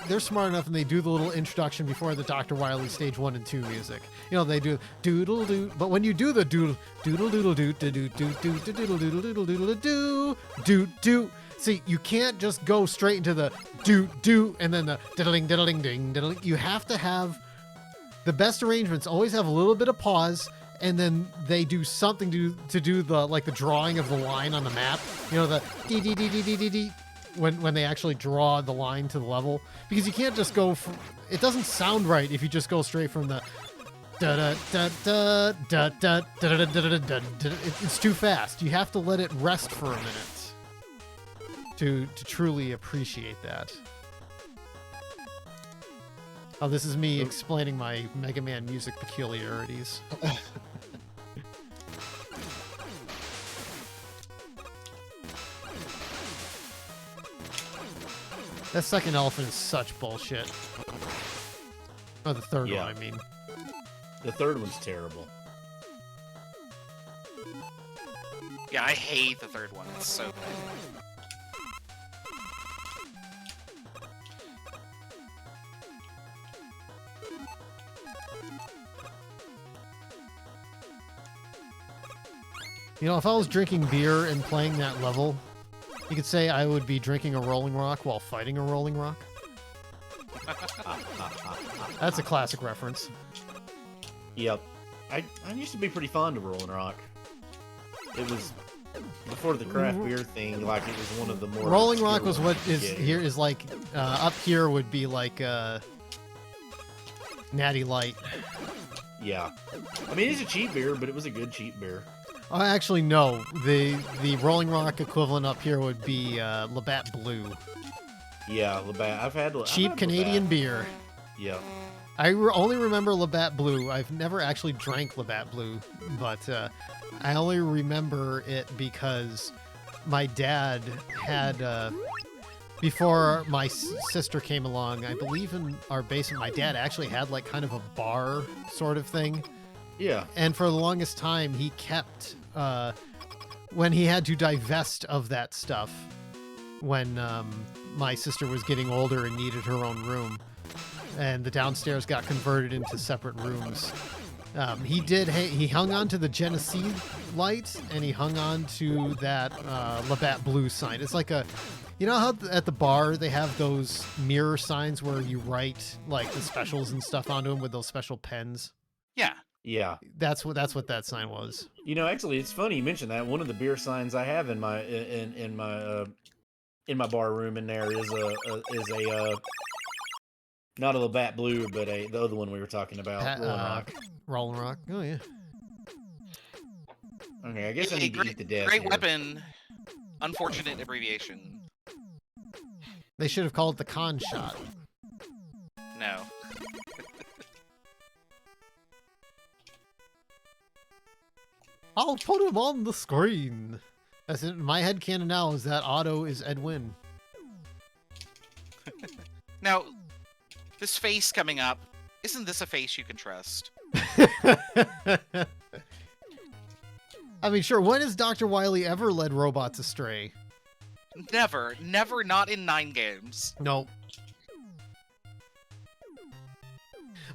they're smart enough and they do the little introduction before the Dr. Wily stage 1 and 2 music. They do doodle doo, but when you do the doodle doodle doo doo doo doo doo doodle doodle doodle doodle doo doo doo. See, you can't just go straight into the doo doo and then the diddling diddling ding diddling. You have to have the best arrangements always have a little bit of pause, and then they do something to do the drawing of the line on the map. The dee dee dee dee dee dee dee when they actually draw the line to the level, because you can't just go from, it doesn't sound right if you just go straight from the da da da da da da da da da da da. It's too fast. You have to let it rest for a minute to truly appreciate that. Oh, this is me explaining my Mega Man music peculiarities. That second elephant is such bullshit. Oh, the third Yeah. one, I mean. The third one's terrible. Yeah, I hate the third one. It's so bad. If I was drinking beer and playing that level, you could say I would be drinking a Rolling Rock while fighting a Rolling Rock. That's a classic reference. Yep. I used to be pretty fond of Rolling Rock. It was before the craft beer thing, like it was one of the more Rolling Rock obscure was what ones you is could get. here is like up here would be like Natty Light. Yeah. I mean, it's a cheap beer, but it was a good cheap beer. Oh, actually, no. The Rolling Rock equivalent up here would be Labatt Blue. Yeah, Labatt. I've had Cheap Canadian Labatt. beer. Yeah. I only remember Labatt Blue. I've never actually drank Labatt Blue, but I only remember it because my dad had, before my sister came along, I believe in our basement, my dad actually had like kind of a bar sort of thing. Yeah. And for the longest time, he kept, when he had to divest of that stuff, when my sister was getting older and needed her own room, and the downstairs got converted into separate rooms. He hung on to the Genesee light, and he hung on to that Labatt Blue sign. It's like how at the bar they have those mirror signs where you write like the specials and stuff onto them with those special pens? Yeah. Yeah. That's what that sign was. Actually, it's funny you mentioned that. One of the beer signs I have in my bar room in there is a Not a Labatt Blue, but the other one we were talking about, Rolling Rock. Rolling Rock. Oh yeah. Okay, I guess I need to eat the death Great here. weapon. Unfortunate abbreviation. They should have called it the con shot. No. I'll put him on the screen. That's in my headcanon now is that Otto is Edwin. Now, this face coming up, isn't this a face you can trust? I mean, sure, when has Dr. Wily ever led robots astray? Never. Never, not in 9 games. No.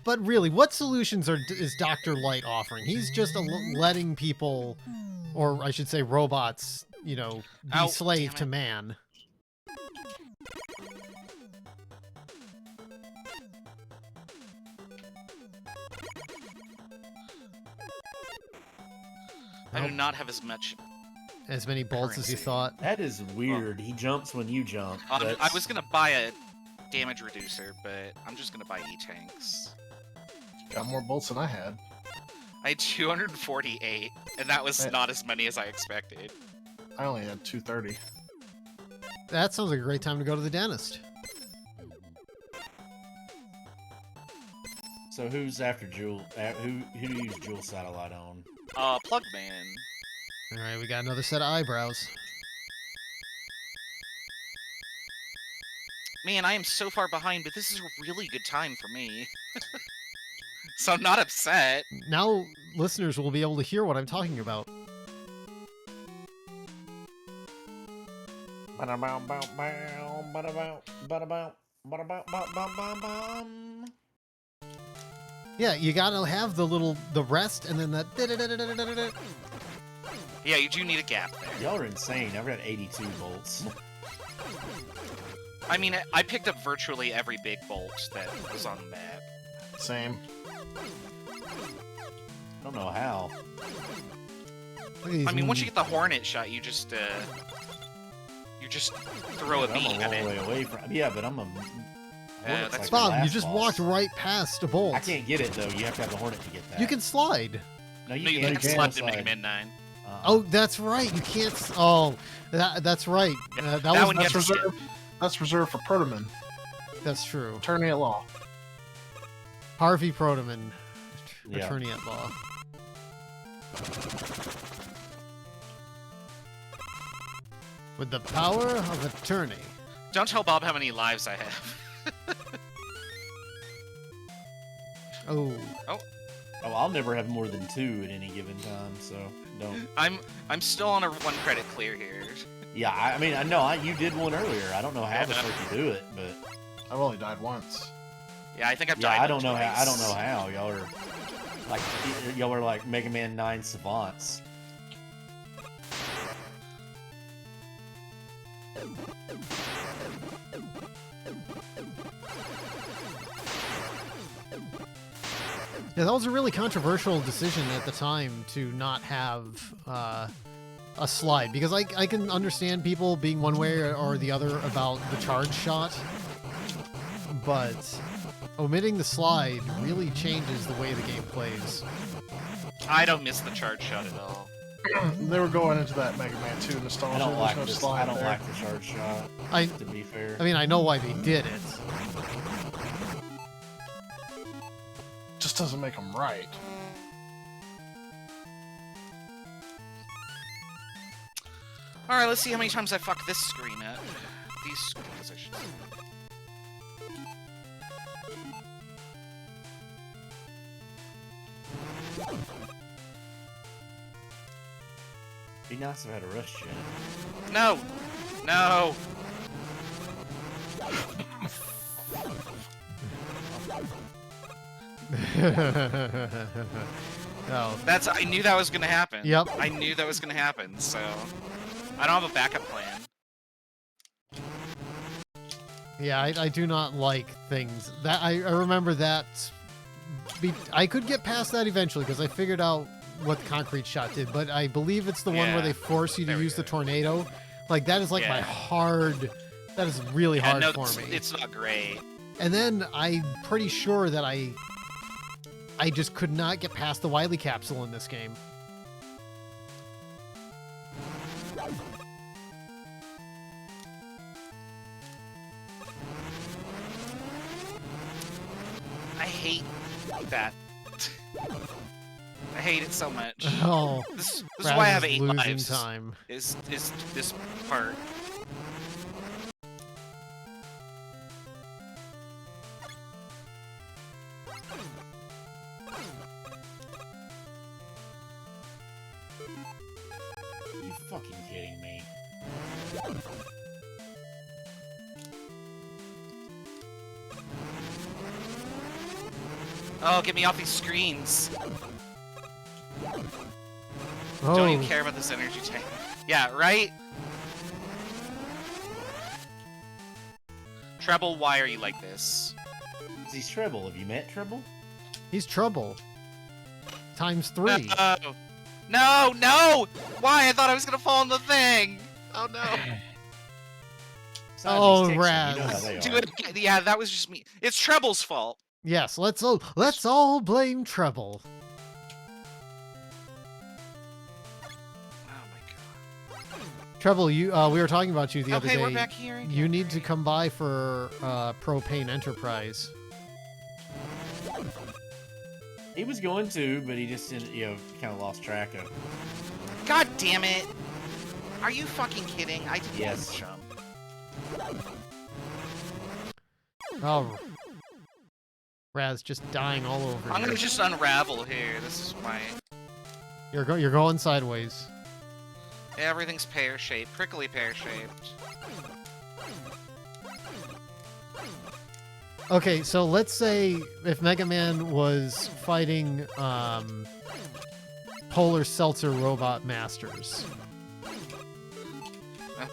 But really, what solutions is Dr. Light offering? He's just letting people, or I should say robots, you know, be Ow, slave damn to it. man. I do Nope. not have as much. As many bolts as you Currency. thought. That is weird. He jumps when you jump. I That's- was gonna buy a damage reducer, but I'm just gonna buy E-tanks. Got more bolts than I had. I had 248, and that was Right. not as many as I expected. I only had 230. That sounds like a great time to go to the dentist. So who's after Jewel? Who do you use Jewel Satellite on? Plugman. All right, we got another set of eyebrows. Man, I am so far behind, but this is a really good time for me. So I'm not upset. Now listeners will be able to hear what I'm talking about. Yeah, you gotta have the rest and then that. Yeah, you do need a gap there. Y'all are insane. I've got 82 bolts. I mean, I picked up virtually every big bolt that was on the map. Same. I don't know how. Look at these I mean, once you get the hornet shot, you just throw a But I'm beam a at long it. way away from. Yeah, but I'm a. Hornet's that's like the Bob, you last just boss. walked right past a bolt. I can't get it though. You have to have the hornet to get that. You can slide. No, you No, you can't. can't slide to Mega Man 9. Oh, that's right. You can't. Oh, that's right. Yeah, that was. one you That's have to skip. reserved. That's reserved for Protoman. That's true. Attorney at law. Harvey Proteman, Yeah. attorney at law. With the power of attorney. Don't tell Bob how many lives I have. Oh, Oh, I'll never have more than 2 at any given time. So don't. I'm still on a 1 credit clear here. Yeah, I mean, I know you did one earlier. I don't know how Yeah, the but fuck you do it, but I've only died once. Yeah, I think I've yeah, died. I don't know how. I don't twice. know how y'all are like Mega Man 9 savants. yeah, that was a really controversial decision at the time to not have a slide because I can understand people being one way or the other about the charge shot, but omitting the slide really changes the way the game plays. I don't miss the charge shot at all. They were going into that Mega Man 2 nostalgia. I don't like There's no this. slide I don't there. like the charge shot. I To be fair. mean, I know why they did it. Just doesn't make them right. Alright, let's see how many times I fuck this screen up. These screens, I should say. Be nice if I had a rush gen. No! No! Oh, I knew that was gonna happen. Yep. I knew that was gonna happen, so... I don't have a backup plan. yeah, I do not like things that I remember that. I could get past that eventually because I figured out what the concrete shot did, but I believe it's the one where Yeah, they force you to there we use the go. tornado. Like that is like my Yeah. hard. That is really Yeah, hard no, for me. it's not great. And then I'm pretty sure that I just could not get past the Wily capsule in this game. I hate that. I hate it so much. Oh, This is Raz why I have is 8 losing lives. time. Is this part? You fucking kidding me? Oh, get me off these screens. Oh, Don't even care about this energy tank. Yeah, right? Treble, why are you like this? He's Treble. Have you met Treble? he's trouble. Times 3. No! No! No! Why? I thought I was gonna fall in the thing! Oh no. Besides, Oh, he's Texan, Raz. You know how they Do are. it again. Yeah, that was just me. It's Treble's fault. Yes, let's all blame Treble. Oh my god. Treble, you we were talking about you the other Okay, day. we're back here again. You need to come by for Propane Enterprise. He was going to, but he just didn't, kind of lost track of. God damn it! Are you fucking kidding? I didn't Yes. jump. Oh, Raz just dying all over. I'm here. gonna just unravel here. This is my. You're going sideways. Everything's pear-shaped, prickly pear-shaped. Okay, so let's say if Mega Man was fighting Polar Seltzer Robot Masters, Oh god.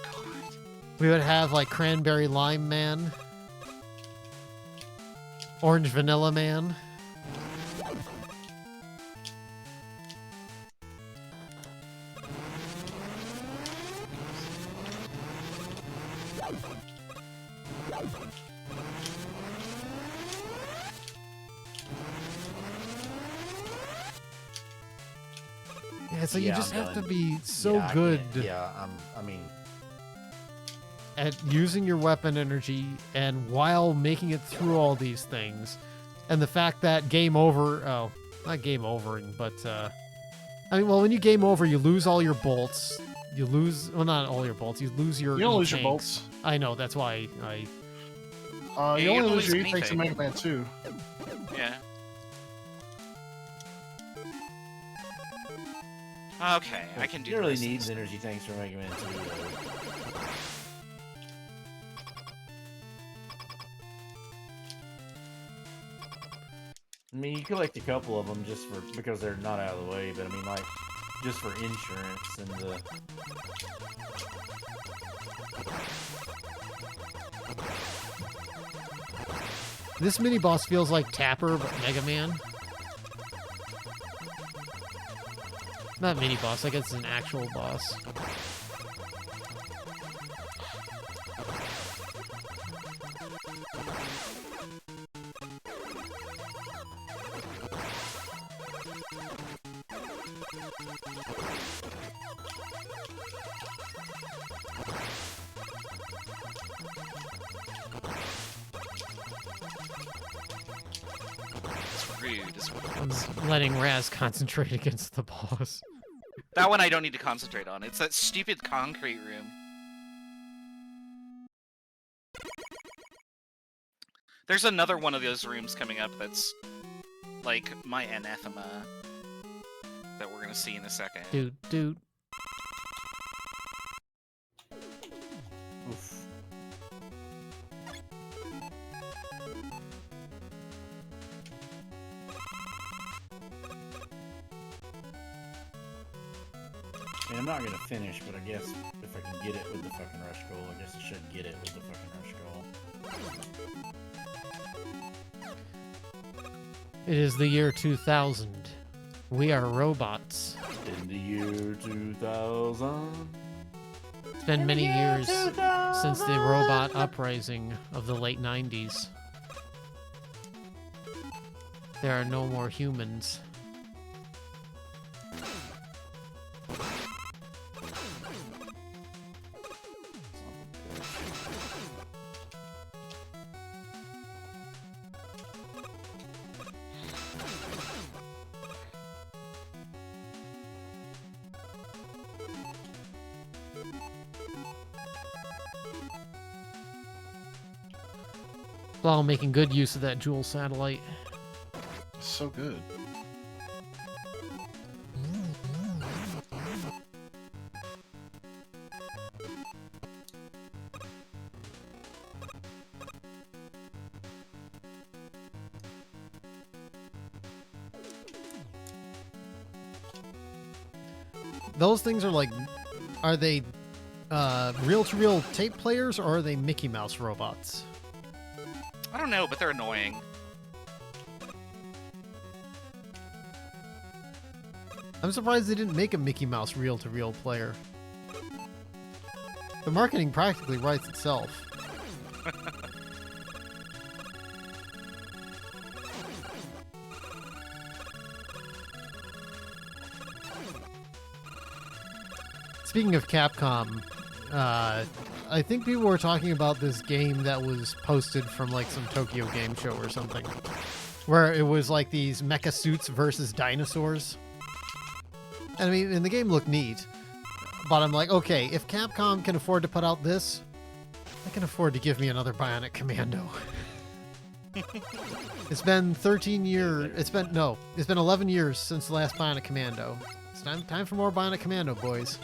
we would have like Cranberry Lime Man, Orange Vanilla Man. Yeah, so you Yeah, just I'm have to done. be so Yeah, I good can't- Yeah, I mean, at using your weapon energy and while making it through all these things. And the fact that game over, oh, not game overing, but I mean, well, when you game over, you lose all your bolts. You lose, well, not all your bolts. You lose your You don't lose your E-tanks. bolts. I know, that's why I. Yeah, You you only don't lose your lose E-tanks in anything. Mega Man 2. Yeah. Okay, I can do he really this. needs energy tanks for Mega Man 2, though. I mean, you collect a couple of them just because they're not out of the way, but I mean, like, just for insurance and the. This mini boss feels like Tapper, but Mega Man. Not mini boss, I guess it's an actual boss. It's rude. It's rude. I'm letting Raz concentrate against the boss. That one I don't need to concentrate on. It's that stupid concrete room. There's another one of those rooms coming up that's like my anathema that we're gonna see in a second. Dude. Oof. I mean, I'm not gonna finish, but I guess if I can get it with the fucking rush goal, I guess I should get it with the fucking rush goal. It is the year 2000. We are robots. In the year 2000. It's been many years since the robot uprising of the late 90s. There are no more humans. While making good use of that Jewel satellite. So good. Those things are like, are they reel-to-reel tape players or are they Mickey Mouse robots? I don't know, but they're annoying. I'm surprised they didn't make a Mickey Mouse reel-to-reel player. The marketing practically writes itself. Speaking of Capcom, I think people were talking about this game that was posted from like some Tokyo Game Show or something, where it was like these mecha suits versus dinosaurs. And I mean, and the game looked neat, but I'm like, okay, if Capcom can afford to put out this, they can afford to give me another Bionic Commando. It's been 13 years. It's been 11 years since the last Bionic Commando. It's time for more Bionic Commando, boys.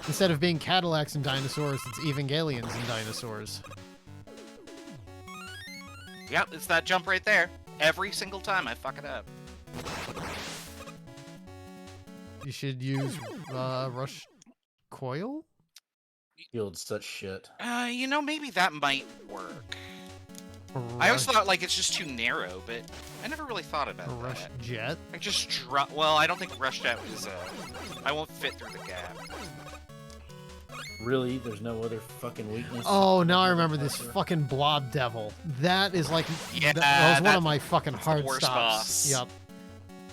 Instead of being Cadillacs and dinosaurs, it's Evangelions and dinosaurs. Yep, it's that jump right there. Every single time I fuck it up. You should use Rush Coil? Killed such shit. You know, maybe that might work. I always thought, like, it's just too narrow, but I never really thought about that. Rush Jet? I just drop. Well, I don't think Rush Jet is, I won't fit through the gap. Really? There's no other fucking weakness? Oh, now I remember this fucking Blob Devil. That is like... Yeah, that was one of that's my fucking hard worst stops. boss. Yep.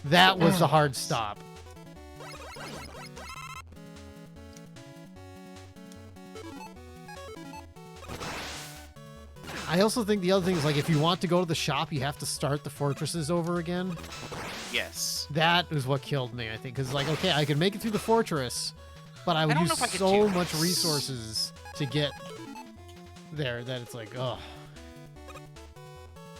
That was the hard stop. I also think the other thing is, like, if you want to go to the shop, you have to start the fortresses over again. Yes. That is what killed me, I think. Because, like, okay, I could make it through the fortress, but I would don't use know if I could so do much this. resources to get there that it's like, ugh.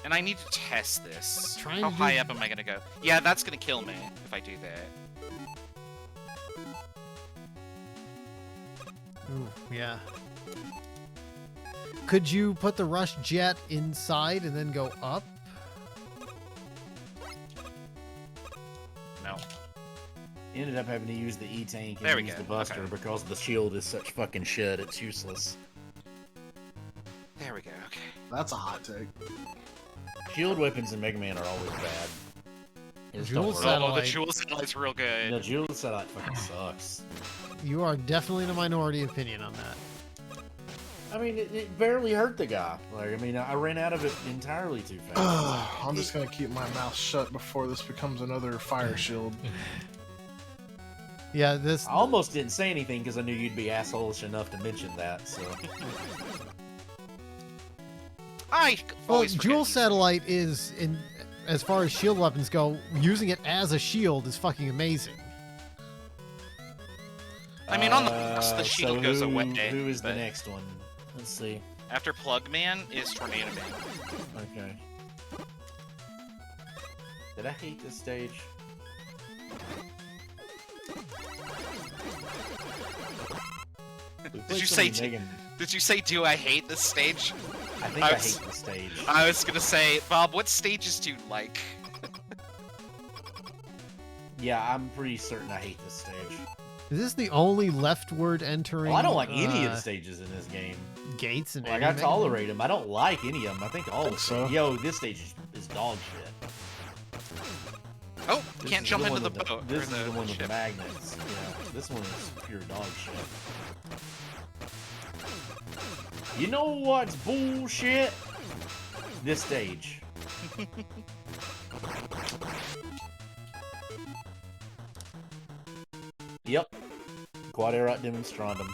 And I need to test this. Trying How to high do- up am I gonna go? Yeah, that's gonna kill me if I do that. Ooh, yeah. Could you put the Rush Jet inside and then go up? No. Ended up having to use the E-Tank There and we use go, the Buster okay. because the shield is such fucking shit, it's useless. There we go. Okay. That's a hot take. Shield weapons in Mega Man are always bad. They just Jewel don't work. Satellite. Oh, the Jewel Satellite's real good. The Jewel Satellite fucking sucks. You are definitely in a minority opinion on that. I mean, it barely hurt the guy. Like, I mean, I ran out of it entirely too fast. I'm just gonna keep my mouth shut before this becomes another fire shield. Yeah, this... I almost didn't say anything because I knew you'd be assholeish enough to mention that, so... I Well, always forget Jewel these Satellite is, in as far as shield weapons go, using it as a shield is fucking amazing. I mean, on the boss, the shield so goes who- away. Who is the but next one? Let's see. After Plug Man is Tornado Man. Okay. Did I hate this stage? Did you say Did you say, do I hate this stage? I think I I was- hate this stage. I was gonna say, Bob, what stages do you like? Yeah, I'm pretty certain I hate this stage. Is this the only leftward entering Well, I don't like any of the stages in this game. gates and Like, I tolerate them. I don't like any of them. I think all of them. So? Yo, this stage is dog shit. Oh, This Can't is jump the into one the with boat, This or is the one with the ship. magnets. Yeah, this one is pure dog shit. You know what's bullshit? This stage. Yep. Quad erat demonstrandum.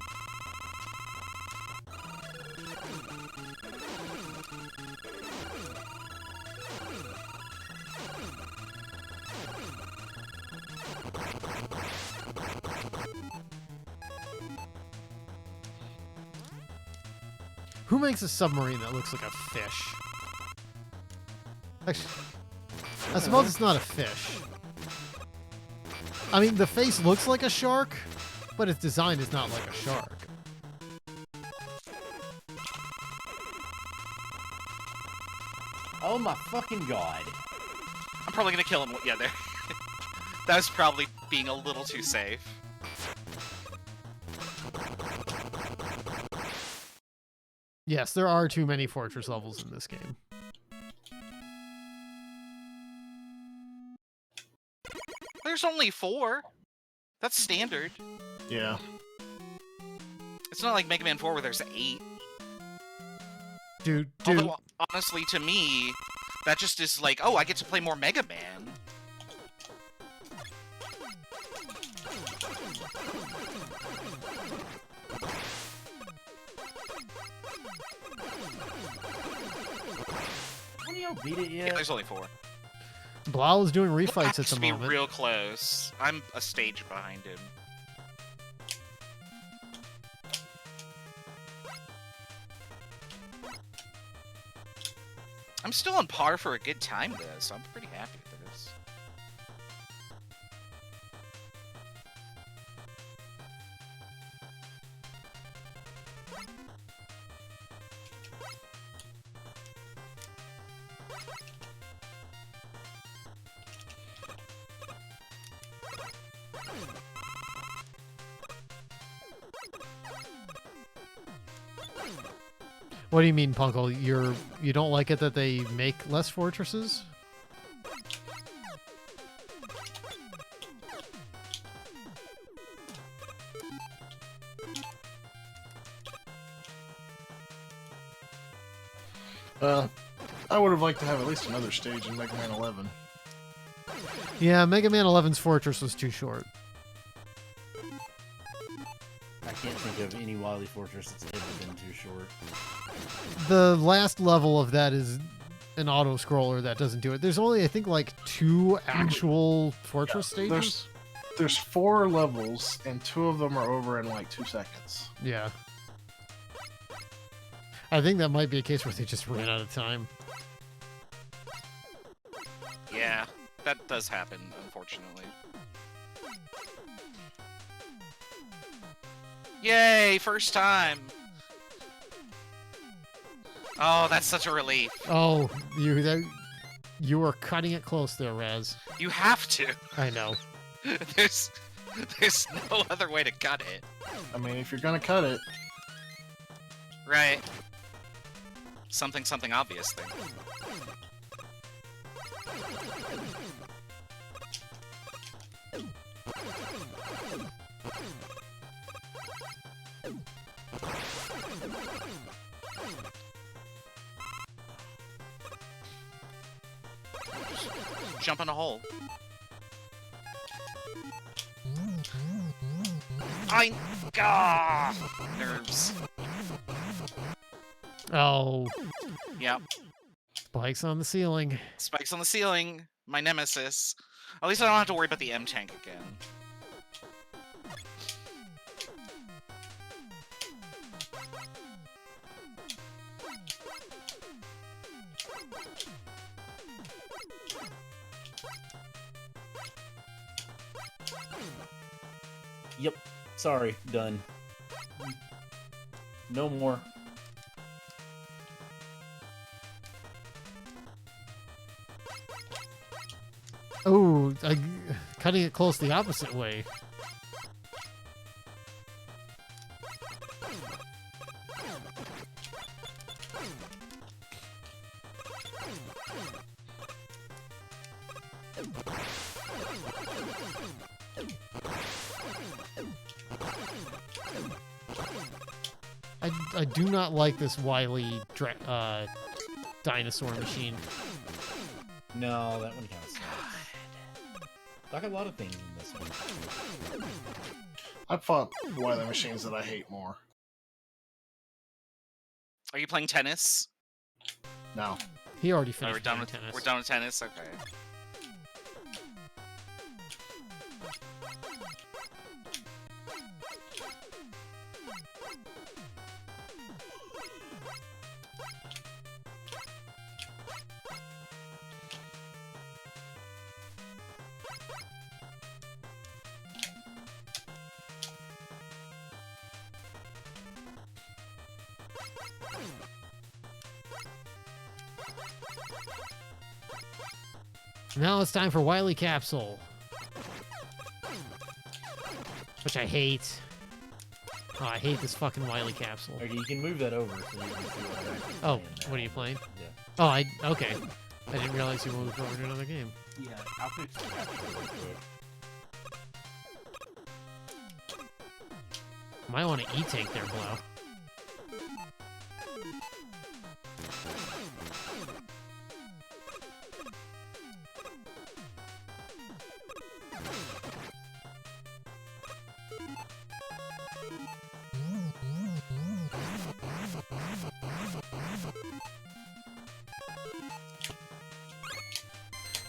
Who makes a submarine that looks like a fish? Actually, I suppose it's not a fish. I mean, the face looks like a shark, but its design is not like a shark. Oh my fucking god. I'm probably gonna kill him. Yeah, there. That was probably being a little too safe. Yes, there are too many fortress levels in this game. There's only 4. That's standard. Yeah. It's not like Mega Man 4 where there's 8. Dude. Although, honestly, to me, that just is like, oh, I get to play more Mega Man. Have y'all beat it Yeah, yet? there's only 4. Blau is doing refights at Has the to be moment. real close. I'm a stage behind him. I'm still on par for a good time, though, so I'm pretty happy with this. What do you mean, Punkle? You don't like it that they make less fortresses? I would have liked to have at least another stage in Mega Man 11. Yeah, Mega Man 11's fortress was too short. I can't think of any Wily Fortress that's ever been too short. The last level of that is an auto-scroller that doesn't do it. There's only, I think, like 2 actual fortress stages. There's 4 levels, and 2 of them are over in like 2 seconds. Yeah. I think that might be a case where they just ran out of time. Yeah, that does happen, unfortunately. Yay, first time! Oh, that's such a relief. Oh, you were cutting it close there, Raz. You have to. I know. There's no other way to cut it. I mean, if you're gonna cut it, Right. Something obvious thing. Just jump in a hole. Nerves. Oh, Yep. spikes on the ceiling. Spikes on the ceiling. My nemesis. At least I don't have to worry about the M tank again. Yep. Sorry. Done. No more. Oh, cutting it close the opposite way. I do not like this Wily dinosaur machine. No, that one kind of sucks. Like a lot of things in this one. I fought Wily machines that I hate more. Are you playing tennis? No. He already Oh, finished we're done playing with tennis. We're done with tennis. Okay. Now it's time for Wily Capsule. Which I hate. Oh, I hate this fucking Wily Capsule. Okay, you can move that over so you can see what I'm actually Oh, playing now. what are you playing? Yeah. Oh, okay. I didn't realize you moved over to another game. Yeah, I'll fix that. Might want to E-tank there, Blow.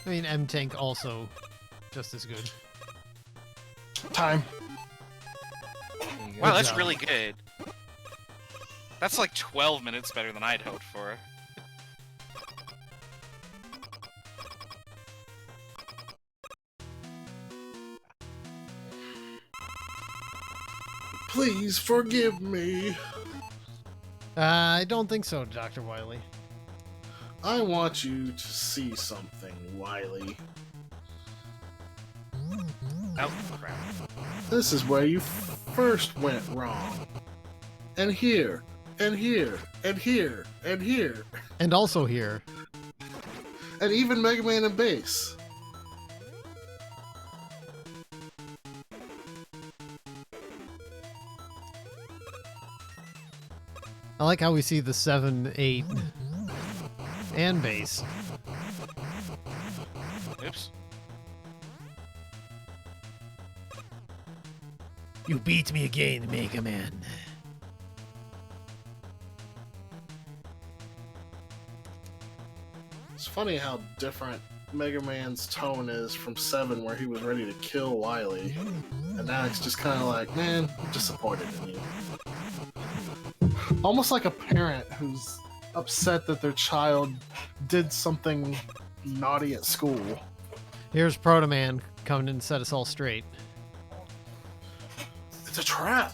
I mean, M-Tank also just as good. Time. There you go. Wow, that's job. really good. That's like 12 minutes better than I'd hoped for. Please forgive me. I don't think so, Dr. Wily. I want you to see something, Wily. Oh, crap. This is where you first went wrong. And here, and here, and here, and here, And also here. and even Mega Man and Bass. I like how we see the 7, 8, and base. Oops. You beat me again, Mega Man. It's funny how different Mega Man's tone is from 7, where he was ready to kill Wily. And now he's just kind of like, man, I'm disappointed in you. Almost like a parent who's upset that their child did something naughty at school. Here's Proto Man coming in to set us all straight. It's a trap.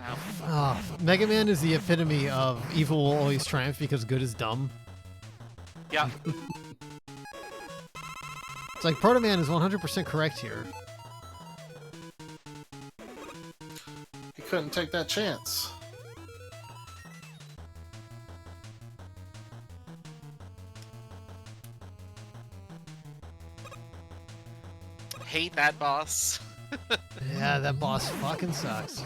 Ow. Oh, Mega Man is the epitome of evil will always triumph because good is dumb. Yeah. It's like Proto Man is 100% correct here. He couldn't take that chance. Hate that boss. Yeah, that boss fucking sucks.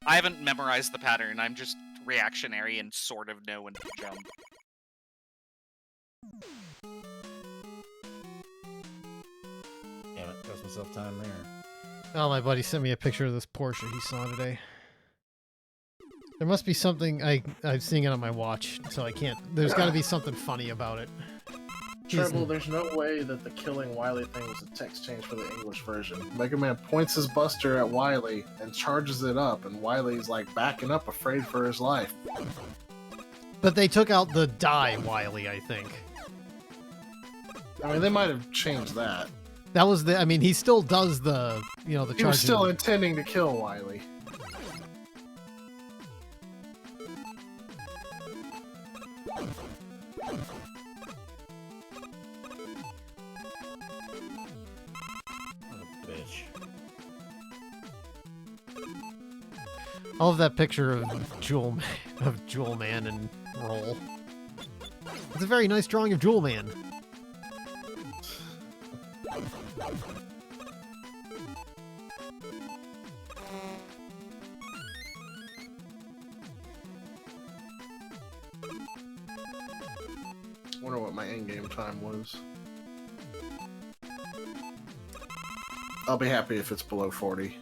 I haven't memorized the pattern. I'm just reactionary and sort of know when to jump. Damn it, cost myself time there. Oh, my buddy sent me a picture of this Porsche he saw today. There must be something I'm seeing it on my watch, so I can't. There's got to be something funny about it. Treble, there's no way that the killing Wily thing was a text change for the English version. Mega Man points his buster at Wily and charges it up, and Wily's like backing up, afraid for his life. But they took out the die Wily, I think. I mean, they might have changed that. That was the. I mean, he still does the. You know, the He was charging. still intending to kill Wily. What a bitch. I love that picture of Jewel Man and Roll. It's a very nice drawing of Jewel Man. Wonder what my in-game time was. I'll be happy if it's below 40.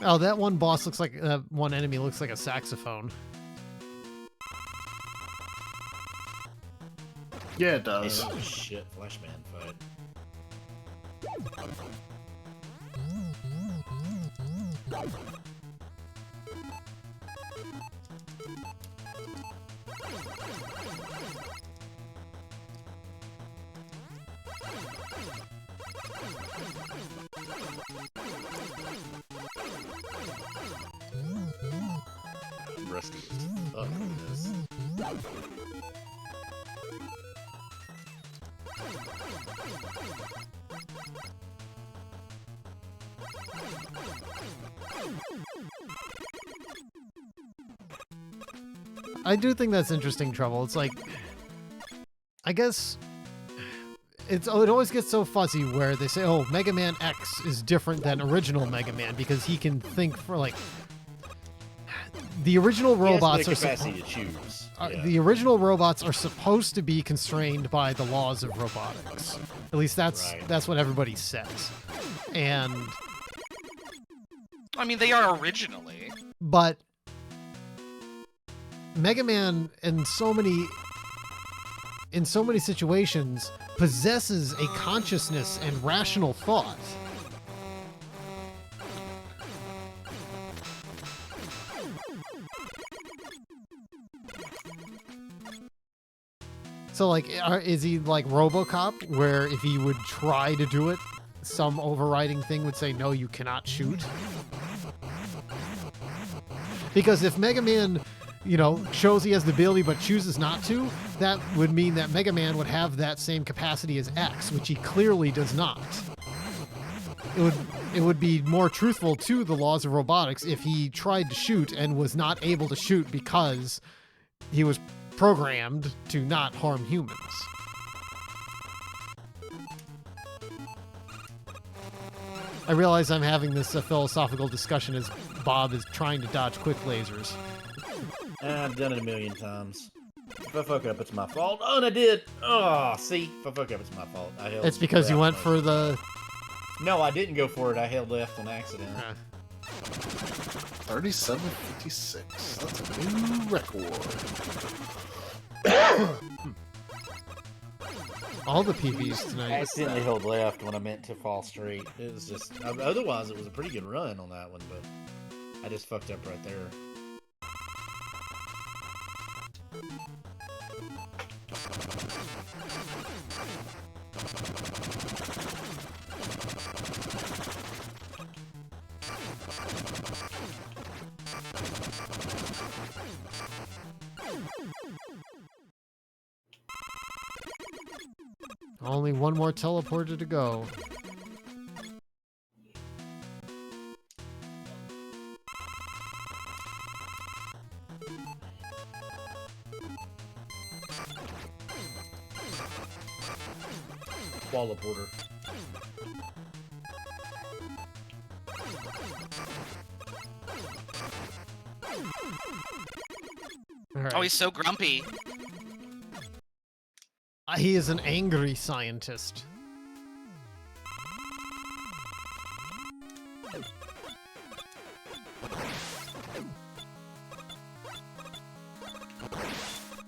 Oh, that one boss looks like one enemy looks like a saxophone. Yeah, it does. Oh shit, Flashman fight. I'm rusty as fuck with this. I do think that's interesting, Trouble. It's like, I guess it always gets so fuzzy where they say, oh, Mega Man X is different than original Mega Man because he can think for like the original robots he has the are capacity to choose. Yeah. the original robots are supposed to be constrained by the laws of robotics. At least that's what everybody says. And I mean, they are originally. but Mega Man in so many situations possesses a consciousness and rational thought. So, like, is he like RoboCop, where if he would try to do it, some overriding thing would say, no, you cannot shoot? Because if Mega Man, you know, shows he has the ability but chooses not to, that would mean that Mega Man would have that same capacity as X, which he clearly does not. It would be more truthful to the laws of robotics if he tried to shoot and was not able to shoot because he was programmed to not harm humans. I realize I'm having this philosophical discussion as Bob is trying to dodge quick lasers. I've done it a million times. If I fuck up, it's my fault. Oh, and I did. Oh, see? If I fuck up, it's my fault. I held It's because you left went for the... No, I didn't go for it. I held left on accident. 37:56. That's a new record. All the PBs I tonight. accidentally held left when I meant to fall straight. It was just... Otherwise, it was a pretty good run on that one, but I just fucked up right there. Only one more teleporter to go. Koala porter. All right. Oh, he's so grumpy. He is an angry scientist.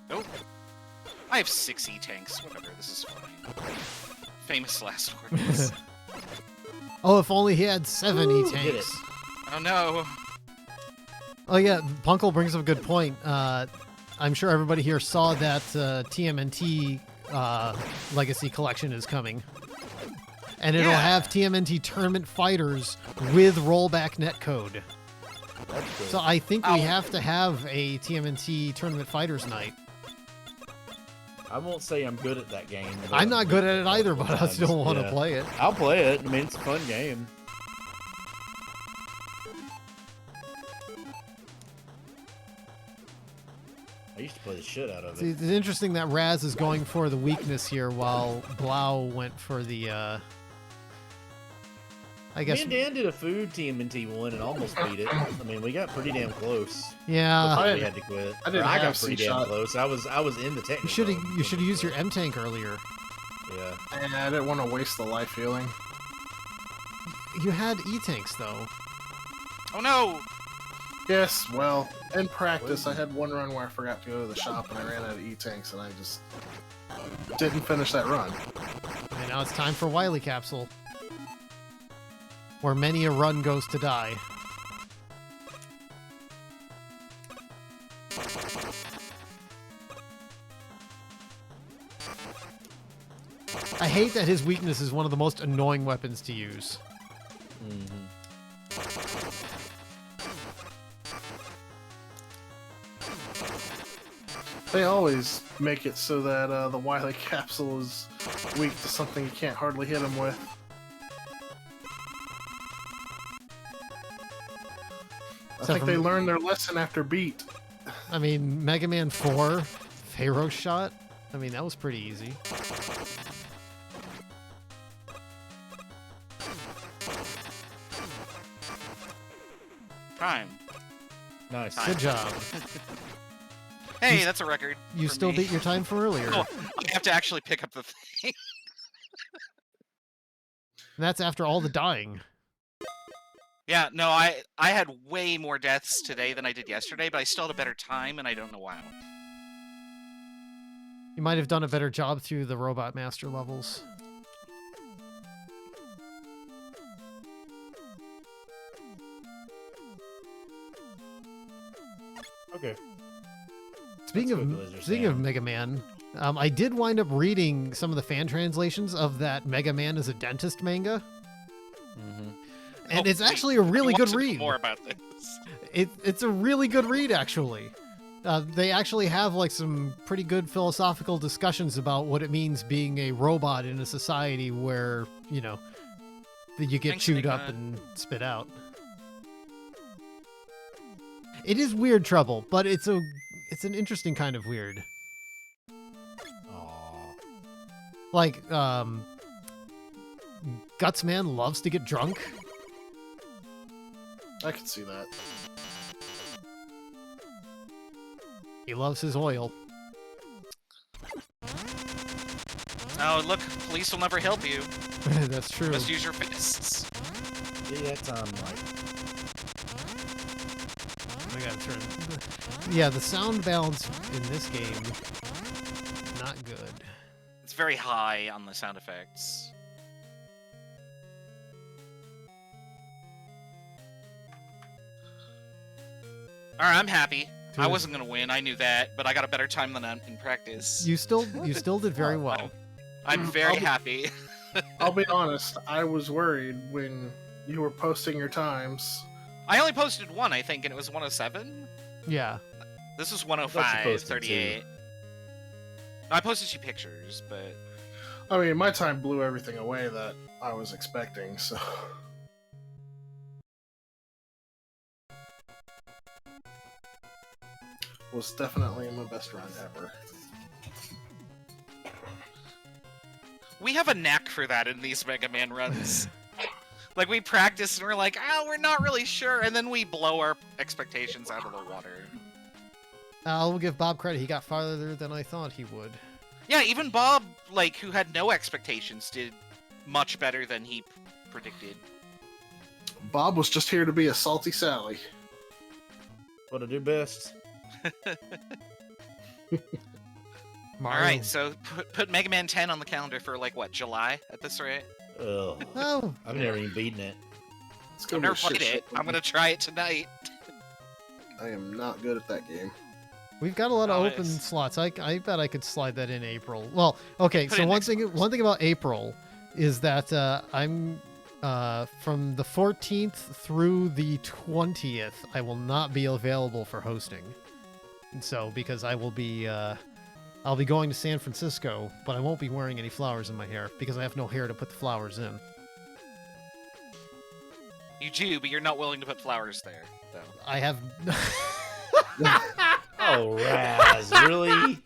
Oh. I have 6 E-tanks. Whatever, this is fine. Famous last words. Oh, if only he had 7 Ooh, did E-tanks. Oh no. Oh yeah, Punkle brings up a good point. I'm sure everybody here saw that TMNT Legacy Collection is coming. And it'll Yeah. have TMNT Tournament Fighters with rollback netcode. That's good. So I think Ow. we have to have a TMNT Tournament Fighters night. I won't say I'm good at that game. But I'm not good at it either, but I sometimes, still want to yeah. play it. I'll play it. I mean, it's a fun game. I used to play the shit out of See, it. it's interesting that Raz is going for the weakness here, while Blau went for the. I guess. Me and Dan did a food TMNT one and almost beat it. I mean, we got pretty damn close. Yeah. Before I- we had to quit. I didn't Or I have got pretty damn C-shot. close. I was in the technical. You should have used your M tank earlier. Yeah. And I didn't want to waste the life healing. You had E tanks though. Oh no! Yes, well, in practice, I had one run where I forgot to go to the shop and I ran out of E-tanks and I just didn't finish that run. And now it's time for Wily Capsule, where many a run goes to die. I hate that his weakness is one of the most annoying weapons to use. They always make it so that the Wily Capsule is weak to something you can't hardly hit him with. I Except think for- they learned their lesson after Beat. I mean, Mega Man 4, Pharaoh Shot, I mean, that was pretty easy. Time. Nice. Good job. Hey, that's a record. You for still me. beat your time from earlier. Oh, I have to actually pick up the thing. And that's after all the dying. Yeah, no, I had way more deaths today than I did yesterday, but I still had a better time, and I don't know why. You might have done a better job through the Robot Master levels. Okay. Speaking That's of what Blizzard's speaking of saying. Mega Man, I did wind up reading some of the fan translations of that Mega Man is a dentist manga, and Oh, it's wait, actually a really I good want to know read. More about this. It's a really good read, actually. They actually have like some pretty good philosophical discussions about what it means being a robot in a society where, you know, that you get Thanks, chewed up Enigma. and spit out. It is weird trouble, but it's an interesting kind of weird. Aw. Like, Gutsman loves to get drunk. I can see that. He loves his oil. Oh, look, police will never help you. That's true. Just use your fists. Yeah, that's like. I gotta turn. Yeah, the sound balance in this game, not good. It's very high on the sound effects. Alright, I'm happy. I Dude. wasn't gonna win, I knew that, but I got a better time than in practice. You still did very well. I'm very I'll be- happy. I'll be honest, I was worried when you were posting your times. I only posted one, I think, and it was 107. Yeah. This was I 105, posted 38. I posted 2 pictures, but I mean, my time blew everything away that I was expecting, so... was definitely my best run ever. we have a knack for that in these Mega Man runs. Like, we practice and we're like, oh, we're not really sure, and then we blow our expectations out of the water. I'll give Bob credit. He got farther than I thought he would. Yeah, even Bob, like, who had no expectations, did much better than he predicted. Bob was just here to be a salty Sally. What I do best. Mario. Alright, so put Mega Man 10 on the calendar for, like, what, July at this rate? Ugh. Oh, I've never even beaten it. It's I've gonna never be a shit played it. show. I'm gonna try it tonight. I am not good at that game. we've got a lot of Oh, open it's- slots. I bet I could slide that in April. Well, okay. Put So it one next thing about April is that I'm from the 14th through the 20th. I will not be available for hosting, and so because I will be I'll be going to San Francisco, but I won't be wearing any flowers in my hair because I have no hair to put the flowers in. You do, but you're not willing to put flowers there, though. I have. Oh, Raz, really?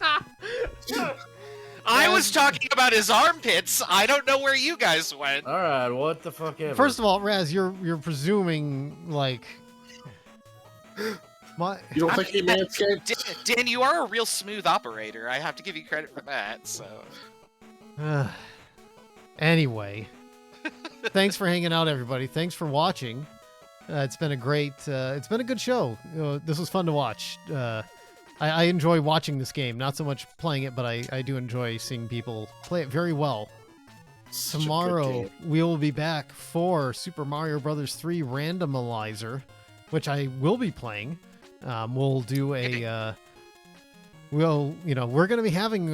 I was talking about his armpits. I don't know where you guys went. All right, what the fuck ever. First of all, Raz, you're presuming like. My. You don't think he manscaped? Dan, you are a real smooth operator. I have to give you credit for that. So. Anyway, thanks for hanging out, everybody. Thanks for watching. It's been a good show. This was fun to watch. I enjoy watching this game, not so much playing it, but I do enjoy seeing people play it very well. Such a good Tomorrow game. we will be back for Super Mario Brothers 3 Randomizer, which I will be playing. We'll do a we're going to be having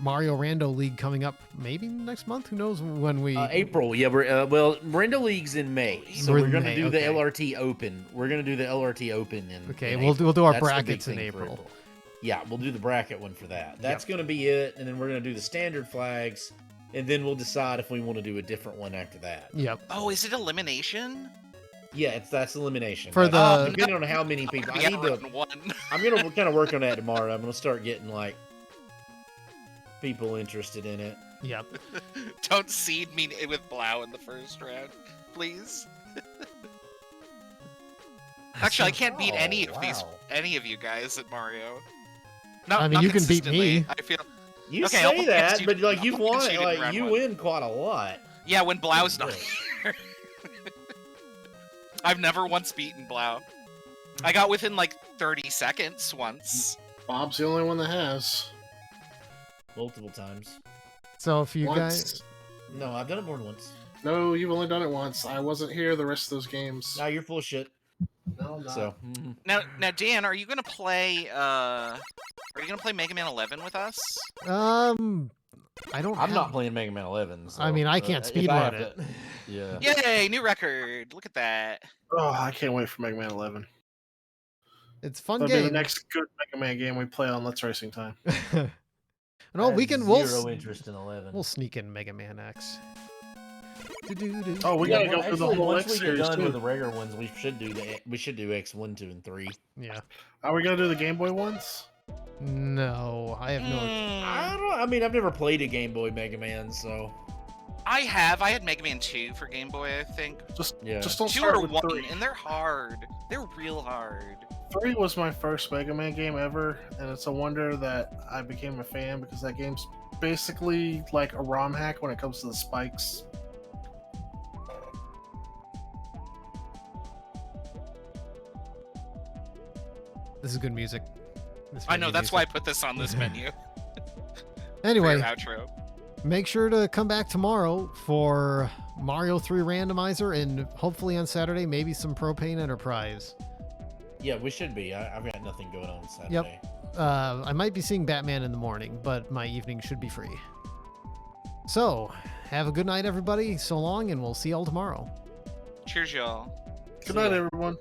Mario Rando League coming up maybe next month. Who knows when we April. Yeah, we're Rando League's in May, so We're we're in gonna May, do the okay. LRT Open. We're gonna do the LRT Open in. Okay, in we'll April. do our That's the big brackets in thing for April. Yeah, we'll do the bracket one for that. That's gonna be it, and then we're gonna do the standard flags, and then we'll decide if we want to do a different one after that. Yep. Oh, is it elimination? Yeah, that's elimination. For That's- the- depending on how many people. I need to. One. I'm gonna kind of work on that tomorrow. I'm gonna start getting like people interested in it. Yep. Don't seed me with Blau in the first round, please. Actually, I can't beat any of you guys at Mario. Not, I mean, not you can beat consistently. me. I feel. You Okay, I'll say look that, against you- but like I'll you've look won, against you in like round you one. win quite a lot. Yeah, when Blau's not Good. here. I've never once beaten Blau. I got within like 30 seconds once. Bob's the only one that has. Multiple times. So if you Once. guys, No, I've done it more than once. No, you've only done it once. I wasn't here the rest of those games. Now you're full of shit. No, I'm not. So Now, Dan, are you gonna play? Are you gonna play Mega Man 11 with us? I don't. I'm have- not playing Mega Man 11. So, I mean, I can't if speedrun I have it. to- Yeah. Yay, new record! Look at that. Oh, I can't wait for Mega Man 11. It's a fun That'll be the game. next good Mega Man game we play on Let's Racing Time. No, I we have can. zero interest in 11. We'll sneak in Mega Man X. Oh, we Yeah, gotta go through the actually, whole once X we get series done with too. the regular ones, we should do X1, 2, and 3. Yeah. Are we gonna do the Game Boy ones? No, I have no. I mean, I've never played a Game Boy Mega Man, so I had Mega Man 2 for Game Boy, I think. yeah. Just don't 2 start or with 1, 3. and they're hard. They're real hard. 3 was my first Mega Man game ever, and it's a wonder that I became a fan because that game's basically like a ROM hack when it comes to the spikes. This is good music. This I know, menu that's why I music. put this on this menu. Anyway, For your outro. make sure to come back tomorrow for Mario 3 Randomizer, and hopefully on Saturday maybe some Propane Enterprise. Yeah, we should be. I've got nothing going on Saturday. I might be seeing Batman in the morning, but my evening should be free. So, have a good night, everybody. So long, and we'll see y'all tomorrow. Cheers, y'all. Good night, everyone.